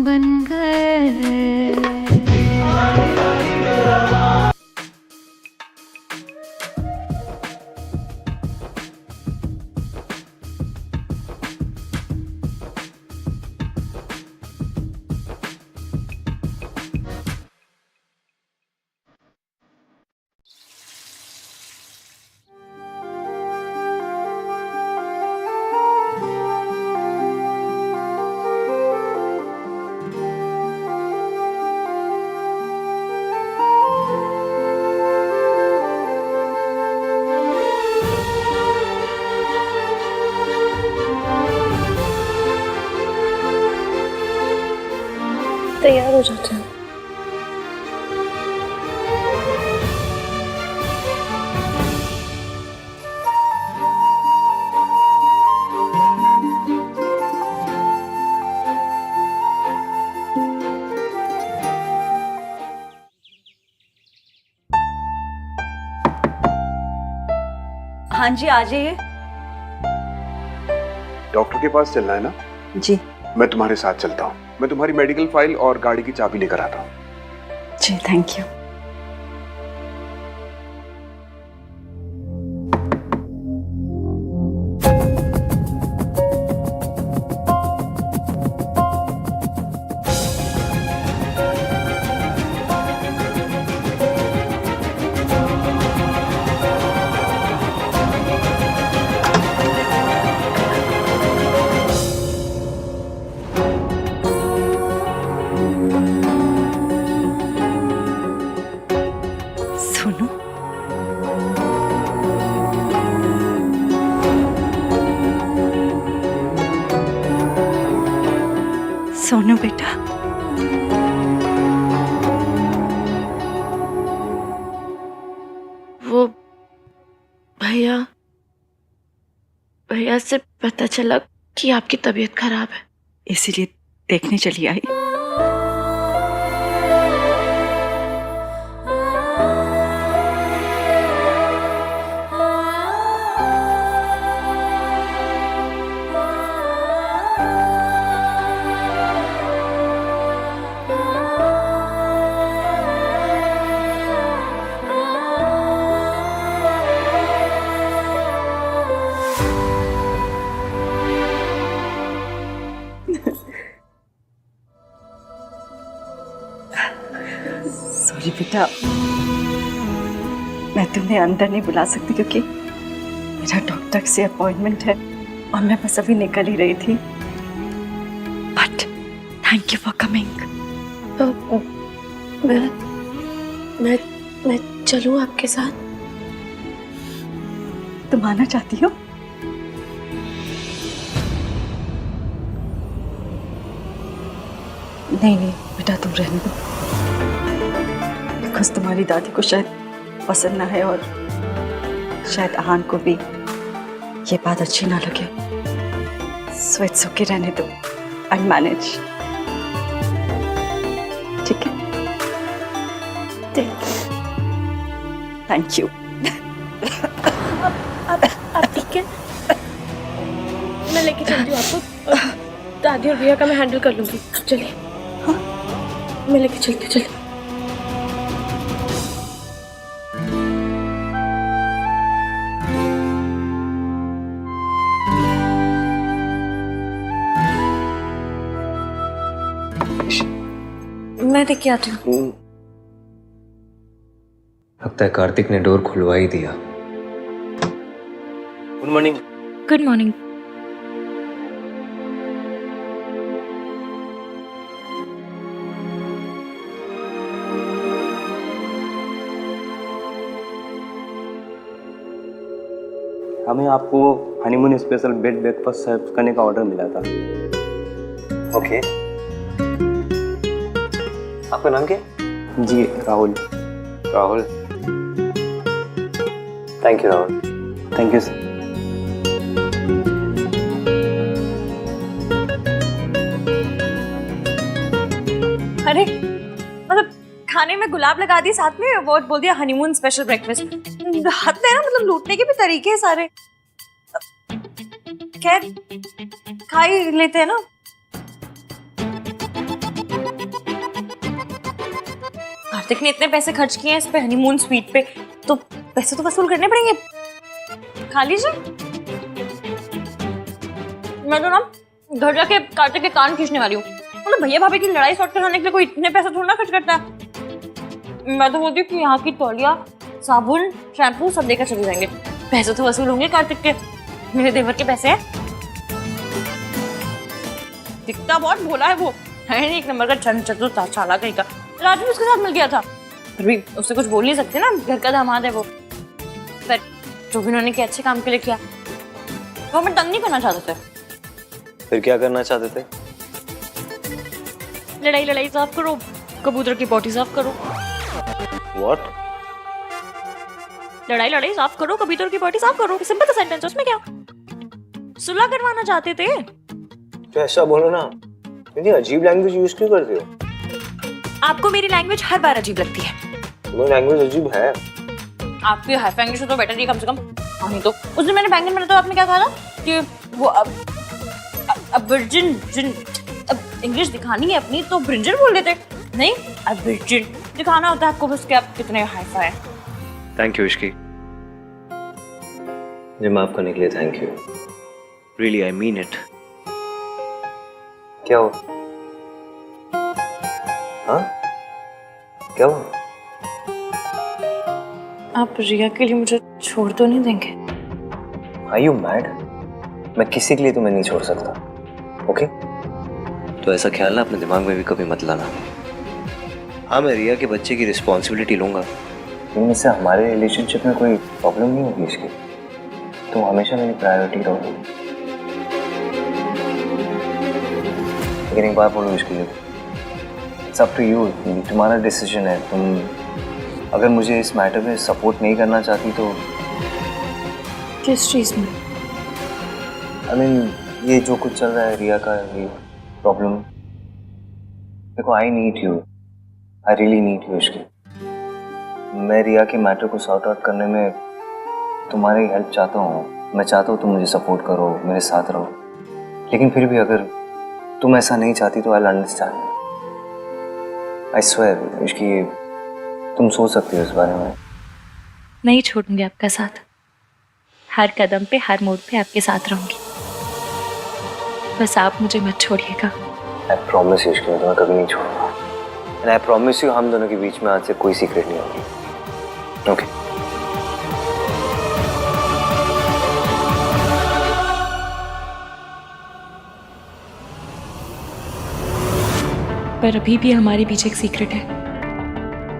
बन गए। तैयार हो जाते हैं। हाँ जी, आ जाइए। डॉक्टर के पास चलना है ना? जी मैं तुम्हारे साथ चलता हूँ। मैं तुम्हारी मेडिकल फाइल और गाड़ी की चाबी लेकर आता हूँ। जी, थैंक यू। सोनू, सोनू बेटा, वो भैया भैया से पता चला कि आपकी तबीयत खराब है। इसीलिए देखने चली आई। सॉरी बेटा, मैं तुम्हें अंदर नहीं बुला सकती क्योंकि मेरा डॉक्टर से अपॉइंटमेंट है और मैं बस अभी निकल ही रही थी। But thank you for coming. मैं चलूं आपके साथ? तुम आना चाहती हो? नहीं नहीं बेटा, तुम रहने दो। बिकॉज तुम्हारी दादी को शायद पसंद ना है और शायद आहान को भी ये बात अच्छी ना लगे। सो इट्स ओके, रहने दो। I manage. ठीक है? Thank you. आप ठीक है? मैं लेके चलती हूँ आपको। दादी और भैया का मैं हैंडल कर लूंगी। चलिए। हाँ? मैं लेके चलती हूँ। चलिए। मैं लेके आती हूँ। लगता है कार्तिक ने डोर खुलवा ही दिया। Good morning. Good morning. हमें आपको honeymoon special bed breakfast serve करने का ऑर्डर मिला था। ओके। आपका नाम क्या है? जी Rahul. Rahul, thank you Rahul. Thank you sir. अरे मतलब खाने में गुलाब लगा दी, साथ में वो बोल दिया हनीमून स्पेशल ब्रेकफास्ट। हद है ना, मतलब लूटने के भी तरीके हैं सारे। खैर खा ही लेते हैं ना। देखने इतने पैसे खर्च किए हैं इस पे हनीमून स्वीट पे, तो पैसे तो वसूल करने पड़ेंगे। खा लीजिए। मैं तो ना घर जाके कार्तिक के कान खींचने वाली हूँ। मतलब भैया भाभी की लड़ाई सॉर्ट कराने के लिए कोई इतने पैसे थोड़ा ना खर्च करता है। मैं तो बोलती हूँ कि यहाँ की तौलिया, साबुन, शैम्पू सब लेकर चले जाएंगे। पैसे तो वसूल होंगे कार्तिक के, मेरे देवर के पैसे हैं। दिखता बहुत भोला है वो, है नहीं एक नंबर का चतुर चालाक कहीं का। राजू उसके साथ मिल गया था, फिर भी उससे कुछ बोल नहीं सकते ना, घर का दामाद है वो। पर जो भी उन्होंने किया अच्छे काम के लिए किया, वो हमें तंग नहीं करना चाहते थे। फिर क्या करना चाहते थे? लड़ाई लड़ाई साफ करो, कबूतर की पोटी साफ करो। What? लड़ाई लड़ाई साफ करो, कबूतर की पोटी साफ करो। सिंपल सा सेंटेंस, उसमें क्या? सुलह करवाना चाहते थे। तो ऐसा बोलो ना, इतनी अजीब लैंग्वेज यूज क्यों करते हो? आपको मेरी लैंग्वेज हर बार अजीब लगती है। वो लैंग्वेज अजीब है। आपकी हाई इंग्लिश तो बेटर ही कम से कम। नहीं तो उस दिन मैंने बैंगन बनाया तो आपने क्या कहा था कि वो अब वर्जिन जिन अब इंग्लिश दिखानी है अपनी तो ब्रिंजर बोल देते। नहीं, अब वर्जिन दिखाना होता है आपको बस कि आप कितने हाई फाई हैं। थैंक यू इश्की, मुझे माफ करने के लिए thank you. Really I mean it. क्या हुआ? हाँ क्या हुआ? आप रिया के लिए मुझे छोड़ तो नहीं देंगे? Are you mad? मैं किसी के लिए तुम्हें नहीं छोड़ सकता, ओके? तो ऐसा ख्याल ना अपने दिमाग में भी कभी मत लाना। हाँ, मैं रिया के बच्चे की रिस्पॉन्सिबिलिटी लूंगा, लेकिन इससे हमारे रिलेशनशिप में कोई प्रॉब्लम नहीं होगी इसकी। तुम हमेशा मेरी प्रायोरिटी रहोगी। लेकिन एक बात बोलो इसके लिए, इट्स अप टू यू, तुम्हारा डिसीजन है। तुम अगर मुझे इस मैटर में सपोर्ट नहीं करना चाहती तो किस चीज़ में? I mean, ये जो कुछ चल रहा है रिया का, ये प्रॉब्लम, देखो I need you, I really need you Ishki. मैं रिया के मैटर को सॉर्ट आउट करने में तुम्हारी हेल्प चाहता हूँ। मैं चाहता हूँ तुम मुझे सपोर्ट करो, मेरे साथ रहो। लेकिन फिर भी अगर तुम ऐसा नहीं चाहती तो I understand. I swear Ishki, तुम सोच सकती हो इस बारे में। नहीं छोड़ूंगी आपका साथ, हर कदम पे हर मोड़ पे आपके साथ रहूंगी। बस आप मुझे मत छोड़िएगा। आई प्रॉमिस यू इश्की, मैं तुम्हें कभी नहीं छोड़ूंगा। एंड आई प्रॉमिस यू, हम दोनों के बीच में आज से कोई सीक्रेट नहीं होगी, ओके? पर अभी भी हमारे पीछे एक सीक्रेट है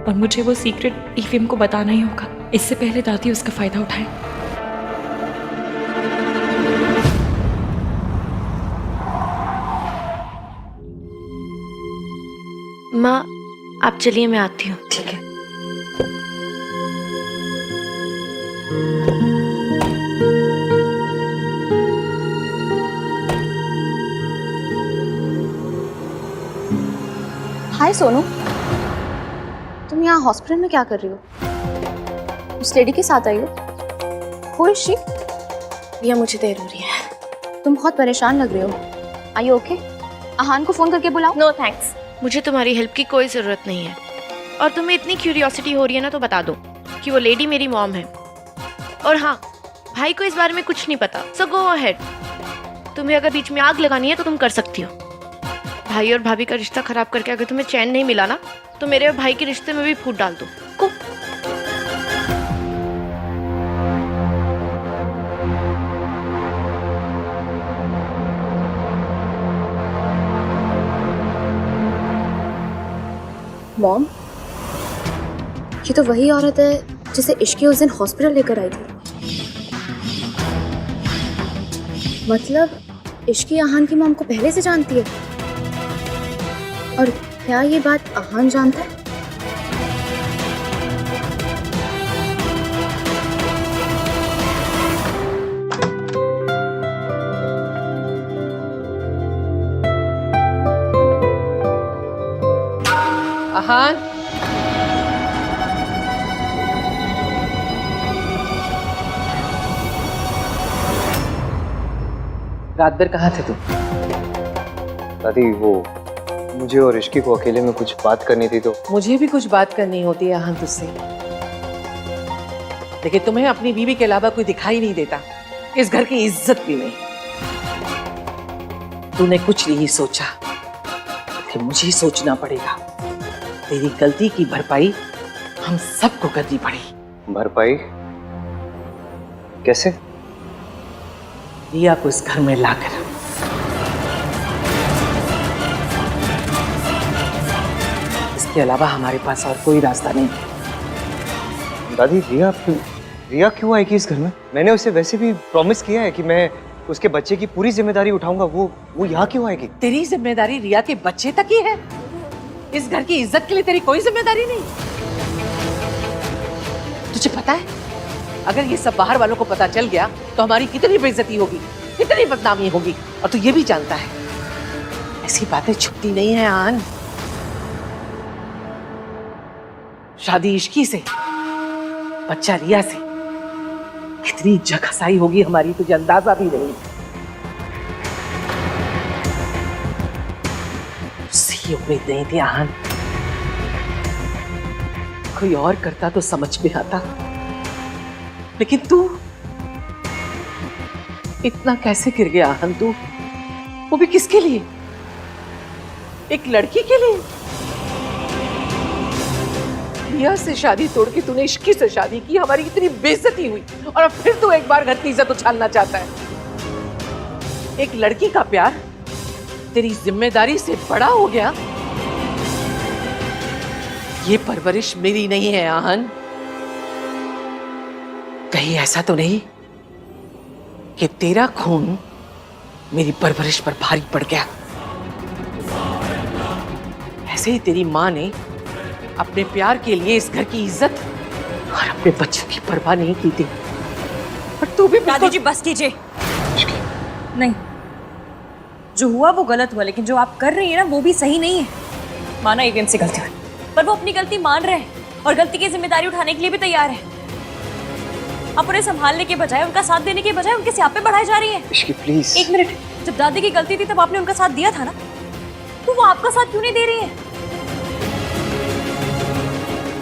और मुझे वो सीक्रेट ईवीएम को बताना ही होगा, इससे पहले दादी उसका फायदा उठाए। माँ आप चलिए, मैं आती हूँ। ठीक है। हाय सोनू, तुम यहाँ हॉस्पिटल में क्या कर रही हो? उस लेडी के साथ आई हो? Who is she? भैया मुझे देर हो रही है। तुम बहुत परेशान लग रहे हो। Are you okay? आहान को फोन करके बुलाओ। नो थैंक्स, मुझे तुम्हारी हेल्प की कोई ज़रूरत नहीं है। और तुम्हें इतनी क्यूरियोसिटी हो रही है ना, तो बता दो कि वो लेडी मेरी मॉम है। और हाँ, भाई को इस बारे में कुछ नहीं पता, सो गो अहेड। तुम्हें अगर बीच में आग लगानी है तो तुम कर सकती हो। भाई और भाभी का रिश्ता खराब करके अगर तुम्हें चैन नहीं मिला ना, तो मेरे और भाई के रिश्ते में भी फूट डाल दो। को मॉम, ये तो वही औरत है जिसे इश्की उस दिन हॉस्पिटल लेकर आई थी। मतलब इश्की आहान की मॉम को पहले से जानती है। और क्या ये बात आहान जानता है? आहान, रात भर कहाँ थे तुम? दादी वो मुझे और ऋषि को अकेले में कुछ बात करनी थी तो। मुझे भी कुछ बात करनी होती है आहन तुझसे, लेकिन तुम्हें अपनी बीवी के अलावा कोई दिखाई नहीं देता, इस घर की इज्जत भी नहीं। तूने कुछ नहीं सोचा कि मुझे ही सोचना पड़ेगा। तेरी गलती की भरपाई हम सबको करनी पड़ी। भरपाई कैसे? रिया को इस घर में लाकर। इसके अलावा हमारे पास और कोई रास्ता नहीं। दादी रिया क्यों आएगी इस घर में? मैंने उसे वैसे भी प्रॉमिस किया है कि मैं उसके बच्चे की पूरी जिम्मेदारी उठाऊंगा। वो यहाँ क्यों आएगी? तेरी जिम्मेदारी रिया के बच्चे तक ही है। इस घर की इज्जत के लिए तेरी कोई जिम्मेदारी नहीं। तुझे पता है अगर ये सब बाहर वालों को पता चल गया तो हमारी कितनी बेइज्जती होगी, कितनी बदनामी होगी। और तू ये भी जानता है ऐसी बातें छुपती नहीं है आन। शादी इश्की से, बच्चा रिया से, कितनी जगहसाई होगी हमारी तुझे अंदाजा भी नहीं। उससे उम्मीद नहीं थी आहन। कोई और करता तो समझ में आता, लेकिन तू इतना कैसे गिर गया आहन? तू वो भी किसके लिए? एक लड़की के लिए। रिया से शादी तोड़ के तूने इश्की से शादी की, हमारी इतनी बेइज्जती हुई और अब फिर तू एक बार घर की इज्जत उछालना चाहता है। एक लड़की का प्यार तेरी जिम्मेदारी से बड़ा हो गया। ये परवरिश मेरी नहीं है आहन। कहीं ऐसा तो नहीं कि तेरा खून मेरी परवरिश पर भारी पड़ गया। ऐसे ही तेरी माँ ने अपने प्यार के लिए इस घर की इज्जत और अपने बच्चों की परवाह नहीं की थी, पर तू भी दादी जी बस कीजिए। नहीं, जो हुआ वो गलत हुआ, लेकिन जो आप कर रही है ना वो भी सही नहीं है। माना ईवीएम से गलती हुई, पर वो अपनी गलती मान रहे हैं और गलती की जिम्मेदारी उठाने के लिए भी तैयार है। आप उन्हें संभालने के बजाय, उनका साथ देने के बजाय उनके स्यापे बढ़ाई जा रही है। इश्की प्लीज। एक मिनट, जब दादी की गलती थी तब आपने उनका साथ दिया था ना, तो वो आपका साथ क्यों नहीं दे रही है?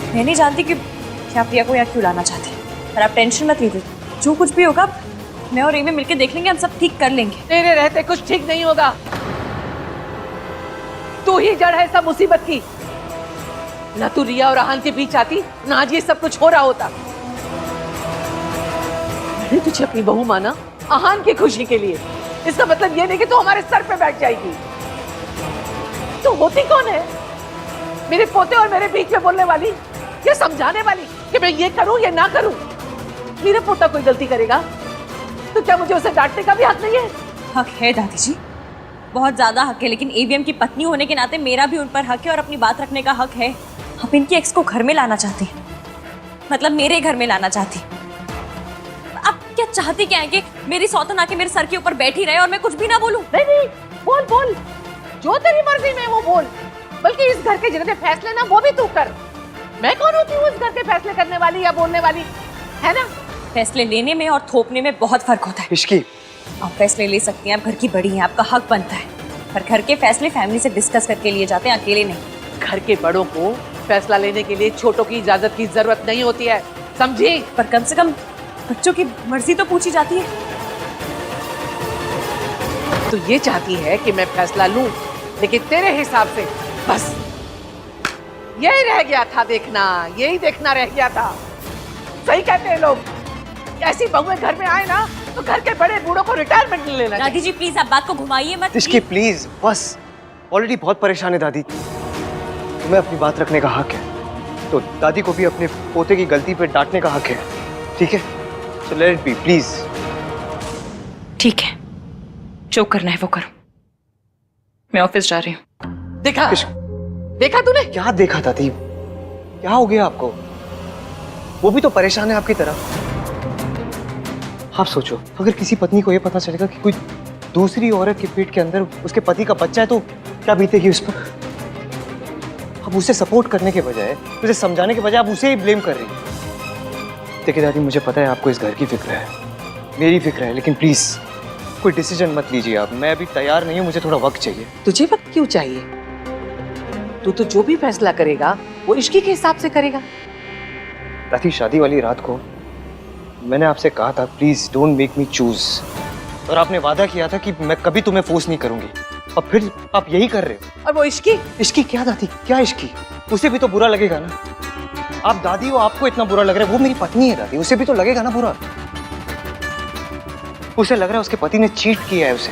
मैं नहीं जानती कि आप प्रिया को यहाँ क्यों लाना चाहते हैं, पर आप टेंशन मत लीजिए। जो कुछ भी होगा मैं और एवी मिलकर देख लेंगे, हम सब ठीक कर लेंगे। तेरे रहते कुछ ठीक नहीं होगा। तू ही जड़ है सब मुसीबत की। ना तू रिया और आहन के बीच आती, ना आज ये सब कुछ हो रहा होता। मैंने तुझे अपनी बहू माना आहन की खुशी के लिए। इसका मतलब ये नहीं कि तू हमारे सर पे बैठ जाएगी। तू होती कौन है? मेरे पोते और मेरे बीच में बोलने वाली, ये समझाने वाली कि मैं ये करूं या ना करूं। मेरा पोता कोई गलती करेगा तो क्या मुझे उसे डांटने का भी हक नहीं है? हक है दादी जी, बहुत ज्यादा हक है, लेकिन एवीएम की पत्नी होने के नाते मेरा भी उन पर हक है और अपनी बात रखने का हक है। आप इनकी एक्स को घर में लाना चाहती हैं, मतलब मेरे घर में लाना चाहती। आप क्या चाहती क्या है कि मेरी सौतन आके मेरे सर के ऊपर बैठी रहे और मैं कुछ भी ना बोलूं? नहीं नहीं, बोल बोल, जो तेरी मर्जी में वो बोल। बल्कि इस घर के जितने फैसले ना वो भी तू कर। मैं कौन होती हूँ इस घर के फैसले करने वाली या बोलने वाली, है ना? फैसले लेने में और थोपने में बहुत फर्क होता है। इश्की आप फैसले ले सकती हैं, आप घर की बड़ी हैं, आपका हक बनता है, पर घर के फैसले फैमिली से डिस्कस करके लिए जाते हैं, अकेले नहीं। घर के बड़ों को फैसला लेने के लिए छोटों की इजाजत की जरूरत नहीं होती है, समझी? पर कम से कम बच्चों की मर्जी तो पूछी जाती है। तो ये चाहती है कि मैं फैसला लूं, लेकिन तेरे हिसाब से बस यही रह गया था देखना, यही देखना रह गया था। सही कहते हैं लोग, ऐसी बहुएं घर में आए ना तो घर के बड़े बूढ़ों को रिटायरमेंट ले लेना। दादी जी प्लीज आप बात को घुमाइए मत। इश्की प्लीज बस, ऑलरेडी बहुत परेशान है दादी। तुम्हें अपनी बात रखने का हक है, तो दादी को भी अपने पोते की गलती पे डांटने का हक है, ठीक है? So let it be please. ठीक है, जो करना है वो करो। मैं ऑफिस जा रही हूँ। देखा देखा तूने? क्या देखा दादी? क्या हो गया आपको? वो भी तो परेशान है आपकी तरह। आप सोचो, अगर किसी पत्नी को ये पता चलेगा कि कोई दूसरी औरत के पेट के अंदर उसके पति का बच्चा है तो क्या बीतेगी उस पर? अब उसे सपोर्ट करने के बजाय, उसे समझाने के बजाय आप उसे ही ब्लेम कर रही हैं। देखिए दादी, मुझे पता है आपको इस घर की फिक्र है, मेरी फिक्र है, लेकिन प्लीज कोई डिसीजन मत लीजिए आप। मैं अभी तैयार नहीं हूँ, मुझे थोड़ा वक्त चाहिए। तुझे वक्त क्यों चाहिए? तू तो जो भी फैसला करेगा वो इश्की के हिसाब से करेगा। दादी शादी वाली रात को मैंने आपसे कहा था please don't make me choose, और आपने वादा किया था कि मैं कभी तुम्हें फोर्स नहीं करूंगी, और फिर आप यही कर रहे हो। और वो इश्की इश्की क्या दादी, क्या इश्की? उसे भी तो बुरा लगेगा ना। आप दादी हो, आपको इतना बुरा लग रहा है, वो मेरी पत्नी है दादी, उसे भी तो लगेगा ना बुरा। उसे लग रहा है उसके पति ने चीट किया है उसे।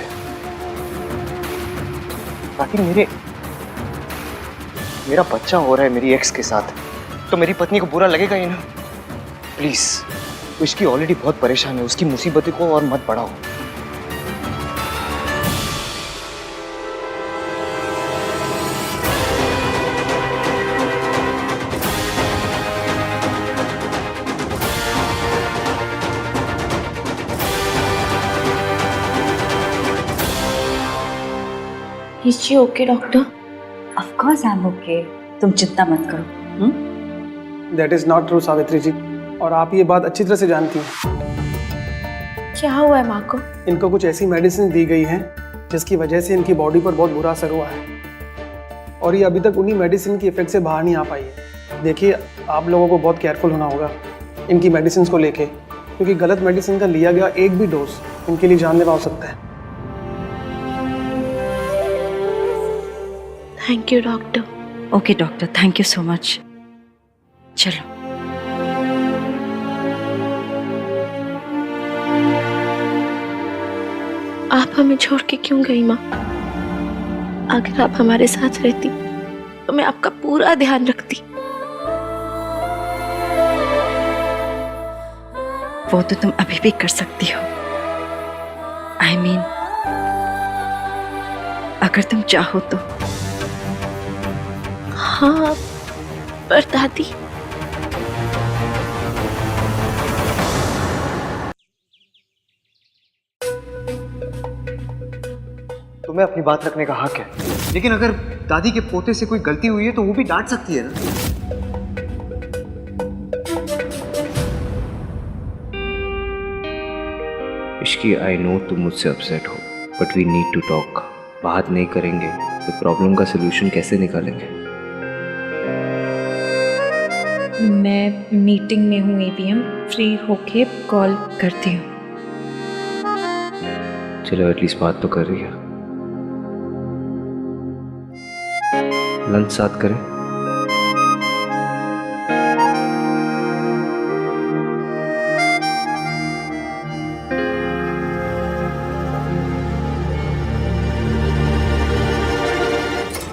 दादी मेरा बच्चा हो रहा है मेरी एक्स के साथ, तो मेरी पत्नी को बुरा लगेगा ही ना। प्लीज, उसकी ऑलरेडी बहुत परेशान है, उसकी मुसीबत को और मत बढ़ाओ। Is she okay, doctor? Of course I am okay, तुम चिंता मत करो। That is not true Savitri ji, और आप ये बात अच्छी तरह से जानती हैं। क्या हुआ है माँ को? इनको कुछ ऐसी मेडिसिन दी गई हैं जिसकी वजह से इनकी बॉडी पर बहुत बुरा असर हुआ है, और ये अभी तक उन्हीं मेडिसिन की इफेक्ट से बाहर नहीं आ पाई है। देखिए, आप लोगों को बहुत केयरफुल होना होगा इनकी मेडिसिन को लेके, क्योंकि गलत मेडिसिन का लिया गया एक भी डोज इनके लिए जानलेवा हो सकता है। Thank you doctor. Okay doctor, thank you so much. चलो। आप हमें छोड़ के क्यों गई माँ? अगर आप हमारे साथ रहती तो मैं आपका पूरा ध्यान रखती। वो तो तुम अभी भी कर सकती हो। आई मीन, अगर तुम चाहो तो। हाँ, पर दादी। तुम्हें अपनी बात रखने का हक है, लेकिन अगर दादी के पोते से कोई गलती हुई है तो वो भी डांट सकती है ना। इश्की, आई नो तुम मुझसे अपसेट हो, but we need to talk. बात नहीं करेंगे तो प्रॉब्लम का सलूशन कैसे निकालेंगे? मैं मीटिंग में हूँ एवीएम, फ्री होके कॉल करती हूँ। चलो, एटलीस्ट बात तो कर रही है। लंच साथ करें?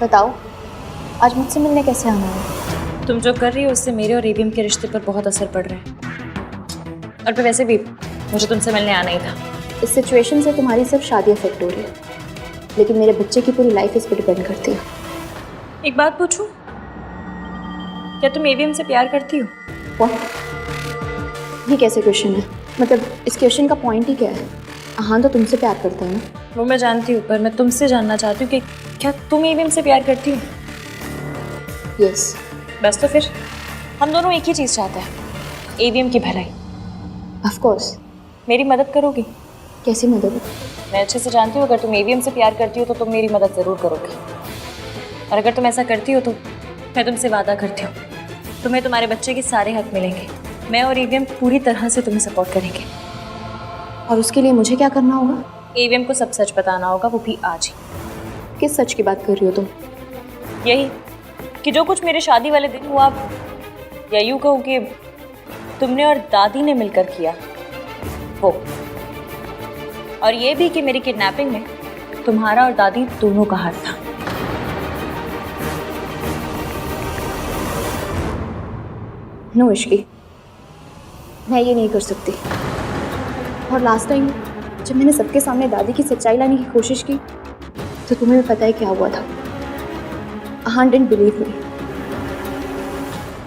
बताओ, आज मुझसे मिलने कैसे आना है? तुम जो कर रही हो उससे मेरे और एवीएम के रिश्ते पर बहुत असर पड़ रहा है, और फिर वैसे भी मुझे तुमसे मिलने आना ही था। इस सिचुएशन से तुम्हारी सिर्फ शादी अफेक्ट हो रही है, लेकिन मेरे बच्चे की पूरी लाइफ इस पर डिपेंड करती है। एक बात पूछूं, क्या तुम एवीएम से प्यार करती हो? ये कैसे क्वेश्चन है? मतलब इस क्वेश्चन का पॉइंट ही क्या है? हाँ, तो तुमसे प्यार करता है ना। वो मैं जानती हूँ, पर मैं तुमसे जानना चाहती हूँ कि क्या तुम एवीएम से प्यार करती हो? यस। बस तो फिर हम दोनों एक ही चीज़ चाहते हैं, एवीएम की भलाई। Of course. मेरी मदद करोगी? कैसी मदद? मैं अच्छे से जानती हूँ अगर तुम एवीएम से प्यार करती हो तो तुम मेरी मदद ज़रूर करोगी, और अगर तुम ऐसा करती हो तो मैं तुमसे वादा करती हूँ तुम्हें तुम्हारे बच्चे के सारे हक मिलेंगे। मैं और एवीएम पूरी तरह से तुम्हें सपोर्ट करेंगे। और उसके लिए मुझे क्या करना होगा? एवीएम को सब सच बताना होगा, वो भी आज ही। किस सच की बात कर रही हो तुम? यही कि जो कुछ मेरे शादी वाले दिन हुआ, या यूँ कहूँ कि तुमने और दादी ने मिलकर किया वो, और ये भी कि मेरी किडनैपिंग में तुम्हारा और दादी दोनों का हाथ था। नो इश्की, मैं ये नहीं कर सकती। और लास्ट टाइम जब मैंने सबके सामने दादी की सच्चाई लाने की कोशिश की तो तुम्हें भी पता है क्या हुआ था। आहान डिडंट बिलीव मी।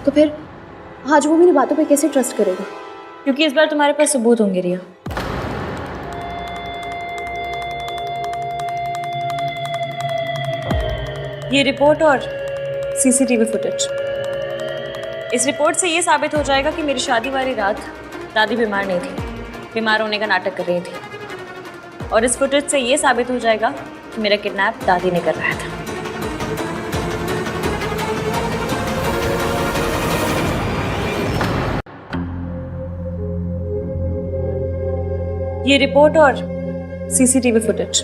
तो फिर आज वो मेरी बातों पे कैसे ट्रस्ट करेगा? क्योंकि इस बार तुम्हारे पास सबूत होंगे रिया। ये रिपोर्ट और सीसीटीवी फुटेज। इस रिपोर्ट से ये साबित हो जाएगा कि मेरी शादी वाली रात दादी बीमार नहीं थी, बीमार होने का नाटक कर रही थी। और इस फुटेज से ये साबित हो जाएगा कि मेरा किडनैप दादी ने कर रहा था। ये रिपोर्ट और सीसीटीवी फुटेज,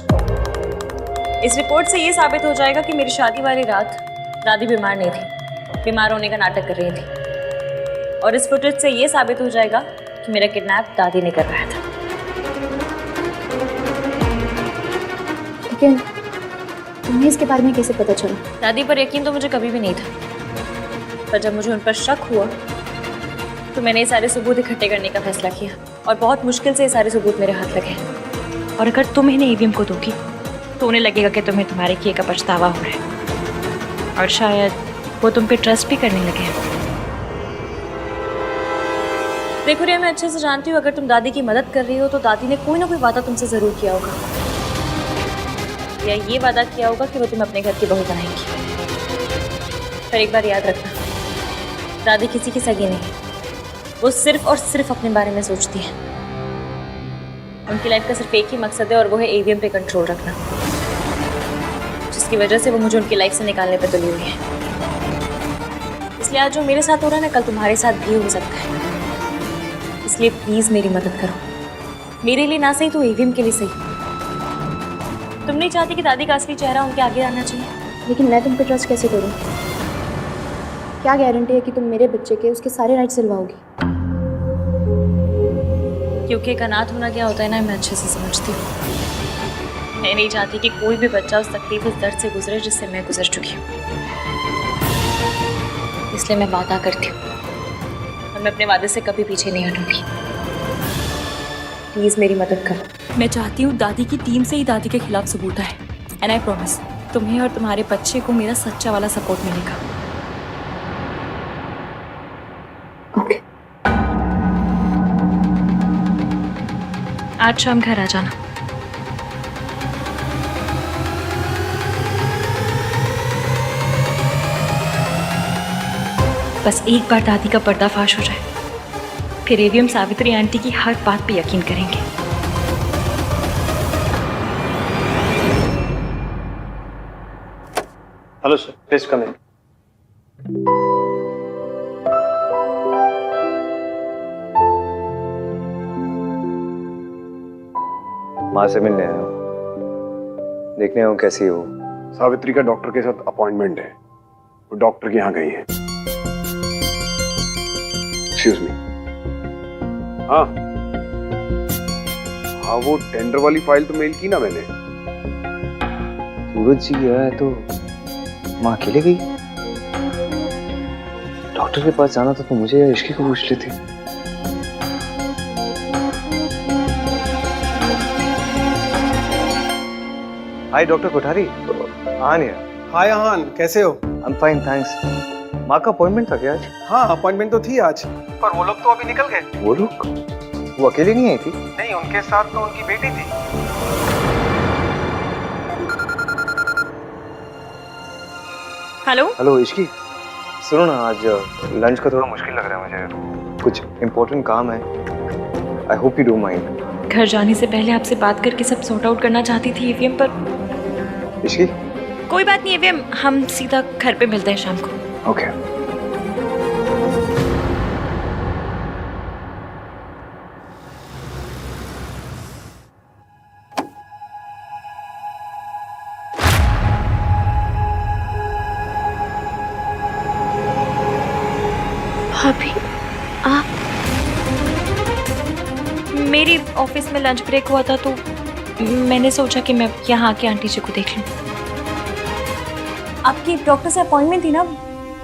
इस रिपोर्ट से ये साबित हो जाएगा कि मेरी शादी वाली रात दादी बीमार नहीं थी, बीमार होने का नाटक कर रही थी। और इस फुटेज से ये साबित हो जाएगा कि मेरा किडनैप दादी ने करवाया था। लेकिन तुम्हें इसके बारे में कैसे पता चला? दादी पर यकीन तो मुझे कभी भी नहीं था, पर जब मुझे उन पर शक हुआ तो मैंने ये सारे सबूत इकट्ठे करने का फैसला किया और बहुत मुश्किल से ये सारे सबूत मेरे हाथ लगे। और अगर तुम इन्हें ईवीएम को दोगी तो उन्हें लगेगा कि तुम्हें तुम्हारे किए का पछतावा हो रहा है, और शायद वो तुम पे ट्रस्ट भी करने लगे हैं। देखो रिया, मैं अच्छे से जानती हूँ अगर तुम दादी की मदद कर रही हो तो दादी ने कोई ना कोई वादा तुमसे जरूर किया होगा, या ये वादा किया होगा कि वो तुम्हें अपने घर की बहू बनाएंगी। पर एक बार याद रखना, दादी किसी की सगी नहीं, वो सिर्फ और सिर्फ अपने बारे में सोचती है। उनकी लाइफ का सिर्फ एक ही मकसद है और वो है ईवीएम पे कंट्रोल रखना, जिसकी वजह से वो मुझे उनकी लाइफ से निकालने पे तुली हुई है। इसलिए आज जो मेरे साथ हो रहा है ना, कल तुम्हारे साथ भी हो सकता है। इसलिए प्लीज मेरी मदद करो, मेरे लिए ना सही तो ईवीएम के लिए सही। तुम नहीं चाहती कि दादी का असली चेहरा उनके आगे आना चाहिए? लेकिन मैं तुम पे ट्रस्ट कैसे करूँ? क्या गारंटी है कि तुम मेरे बच्चे के उसके सारे राइट्स दिलवाओगी? क्योंकि एक अनाथ होना क्या होता है ना, मैं अच्छे से समझती हूँ। मैं नहीं चाहती कि कोई भी बच्चा उस तकलीफ, उस दर्द से गुजरे जिससे मैं गुजर चुकी हूँ। इसलिए मैं वादा करती हूँ और मैं अपने वादे से कभी पीछे नहीं हटूंगी। प्लीज मेरी मदद करो। मैं चाहती हूँ दादी की टीम से ही दादी के खिलाफ सबूत आए, एंड आई प्रॉमिस तुम्हें और तुम्हारे बच्चे को मेरा सच्चा वाला सपोर्ट मिलेगा। ओके। आज शाम घर आ जाना। बस एक बार दादी का पर्दाफाश हो जाए, फिर ईवीएम सावित्री आंटी की हर बात पे यकीन करेंगे। हेलो सर, प्लीज कम इन। माँ से मिलने आया हूँ, देखने आया हूँ कैसी हो। सावित्री का डॉक्टर के साथ अपॉइंटमेंट है, वो डॉक्टर के यहाँ गई है। Excuse me. हाँ हाँ, वो टेंडर वाली फाइल तो मेल की ना मैंने। सूरज जी गया है तो माँ अकेले गई? डॉक्टर के पास जाना था तो मुझे या इश्की को पूछ लेती। हाय डॉक्टर कोठारी। हाँ नहीं। हाय आहान, कैसे हो? I am fine thanks. माँ का अपॉइंटमेंट था क्या आज? हाँ, अपॉइंटमेंट तो थी आज, पर वो लोग तो अभी निकल गए। वो लोग? वो अकेले नहीं आई थी? नहीं, उनके साथ तो उनकी बेटी थी। हेलो हेलो इश्की, सुनो ना, आज लंच का थोड़ा मुश्किल लग रहा है मुझे, कुछ इम्पोर्टेंट काम है। I hope you don't mind. घर जाने से पहले आपसे बात करके सब सॉर्ट आउट करना चाहती थी ईवीएम पर। इश्की? कोई बात नहीं ईवीएम, हम सीधा घर पे मिलते हैं शाम को। ओके। भाभी आप? मेरी ऑफिस में लंच ब्रेक हुआ था तो मैंने सोचा कि मैं यहाँ आके आंटी जी को देख लूँ। आपकी डॉक्टर से अपॉइंटमेंट थी ना,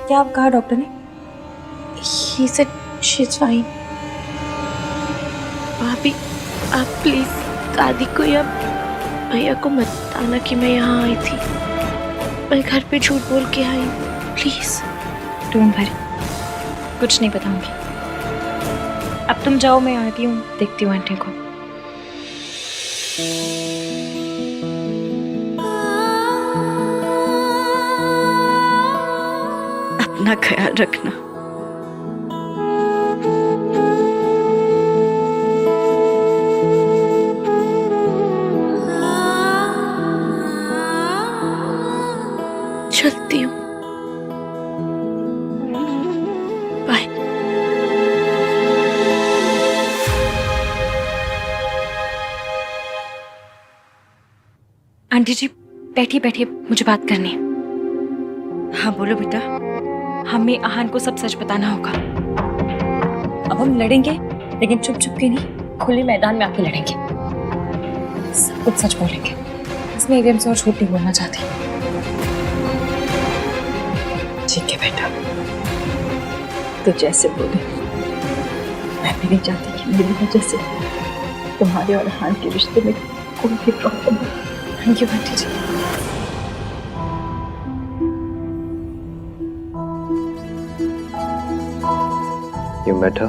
क्या आप कहा डॉक्टर ने? He said she's fine. भाभी आप प्लीज दादी को या भैया को मत बताना कि मैं यहाँ आई थी। मैं घर पे झूठ बोल के आई, प्लीज। डोंट वरी, कुछ नहीं बताऊंगी। अब तुम जाओ, मैं आती हूँ, देखती हूँ आंटी को। अपना ख्याल रखना। चलती हूँ, बाय। आंटी जी बैठिए बैठिए, मुझे बात करनी है। हाँ बोलो बेटा। हमें आहान को सब सच बताना होगा। अब हम लड़ेंगे, लेकिन चुप चुप के नहीं, खुले मैदान में आके लड़ेंगे। सब कुछ सच बोलेंगे। इसमें एवीएम से और झूठ नहीं बोलना चाहती। ठीक है बेटा, तो जैसे बोले। मैं भी नहीं चाहती कि मेरी वजह से तुम्हारे और हान के रिश्ते में कोई भी प्रॉब्लम हो। Thank you aunty ji. You met her?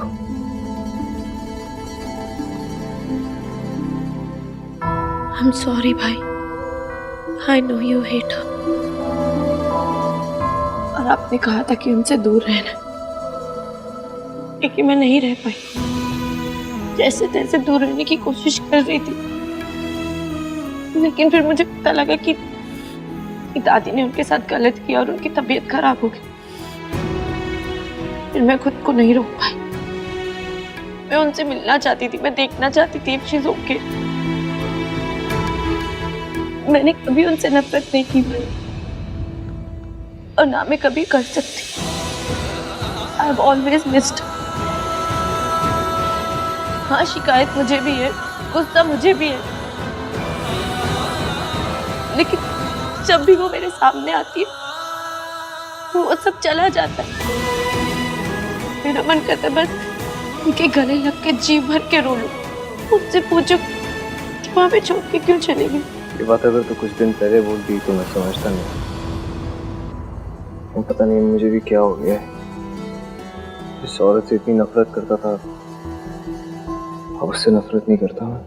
I'm sorry भाई। I know you hate her। और आपने कहा था कि उनसे दूर रहना, लेकिन मैं नहीं रह पाई। जैसे तैसे दूर रहने की कोशिश कर रही थी, लेकिन फिर मुझे पता लगा कि दादी ने उनके साथ गलत किया और उनकी तबीयत खराब हो गई। फिर मैं खुद को नहीं रोक पाई। मैं उनसे मिलना चाहती थी, मैं देखना चाहती थी इफ शी इज ओके। मैंने कभी उनसे नफरत नहीं की और ना मैं कभी कर सकती। I have always missed. हाँ, शिकायत मुझे भी है, गुस्सा मुझे भी है, लेकिन जब भी वो मेरे सामने आती है वो सब चला जाता है। मेरा मन करता है बस उनके गले लग के जी भर के रो लूं। मुझसे पूछो कि वहां पे छोड़ के क्यों चली गई। ये बात अगर तो कुछ दिन पहले बोलती तो मैं समझता नहीं। पता नहीं मुझे भी क्या हो गया है। इस औरत से इतनी नफरत करता था, अब उससे नफरत नहीं करता। मैं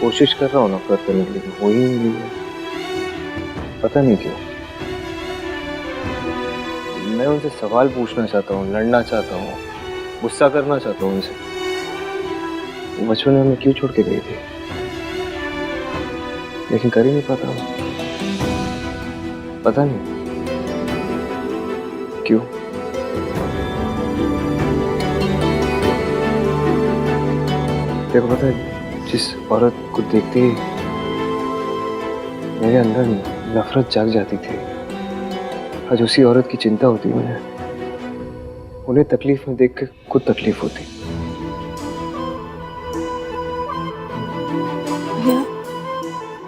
कोशिश कर रहा हूँ नफरत करने के लिए, हो ही नहीं रही है। पता नहीं क्यों। मैं उनसे सवाल पूछना चाहता हूँ, लड़ना चाहता हूँ, गुस्सा करना चाहता हूँ उनसे। बचपन में मैं क्यों छोड़ के गई थी, लेकिन कर ही नहीं पाता हूँ। पता नहीं क्यों। देखो पता है, जिस औरत को देखते ही मेरे अंदर नफरत जाग जाती थी, आज उसी औरत की चिंता होती मुझे। उन्हें तकलीफ में देख के खुद तकलीफ होती। भैया,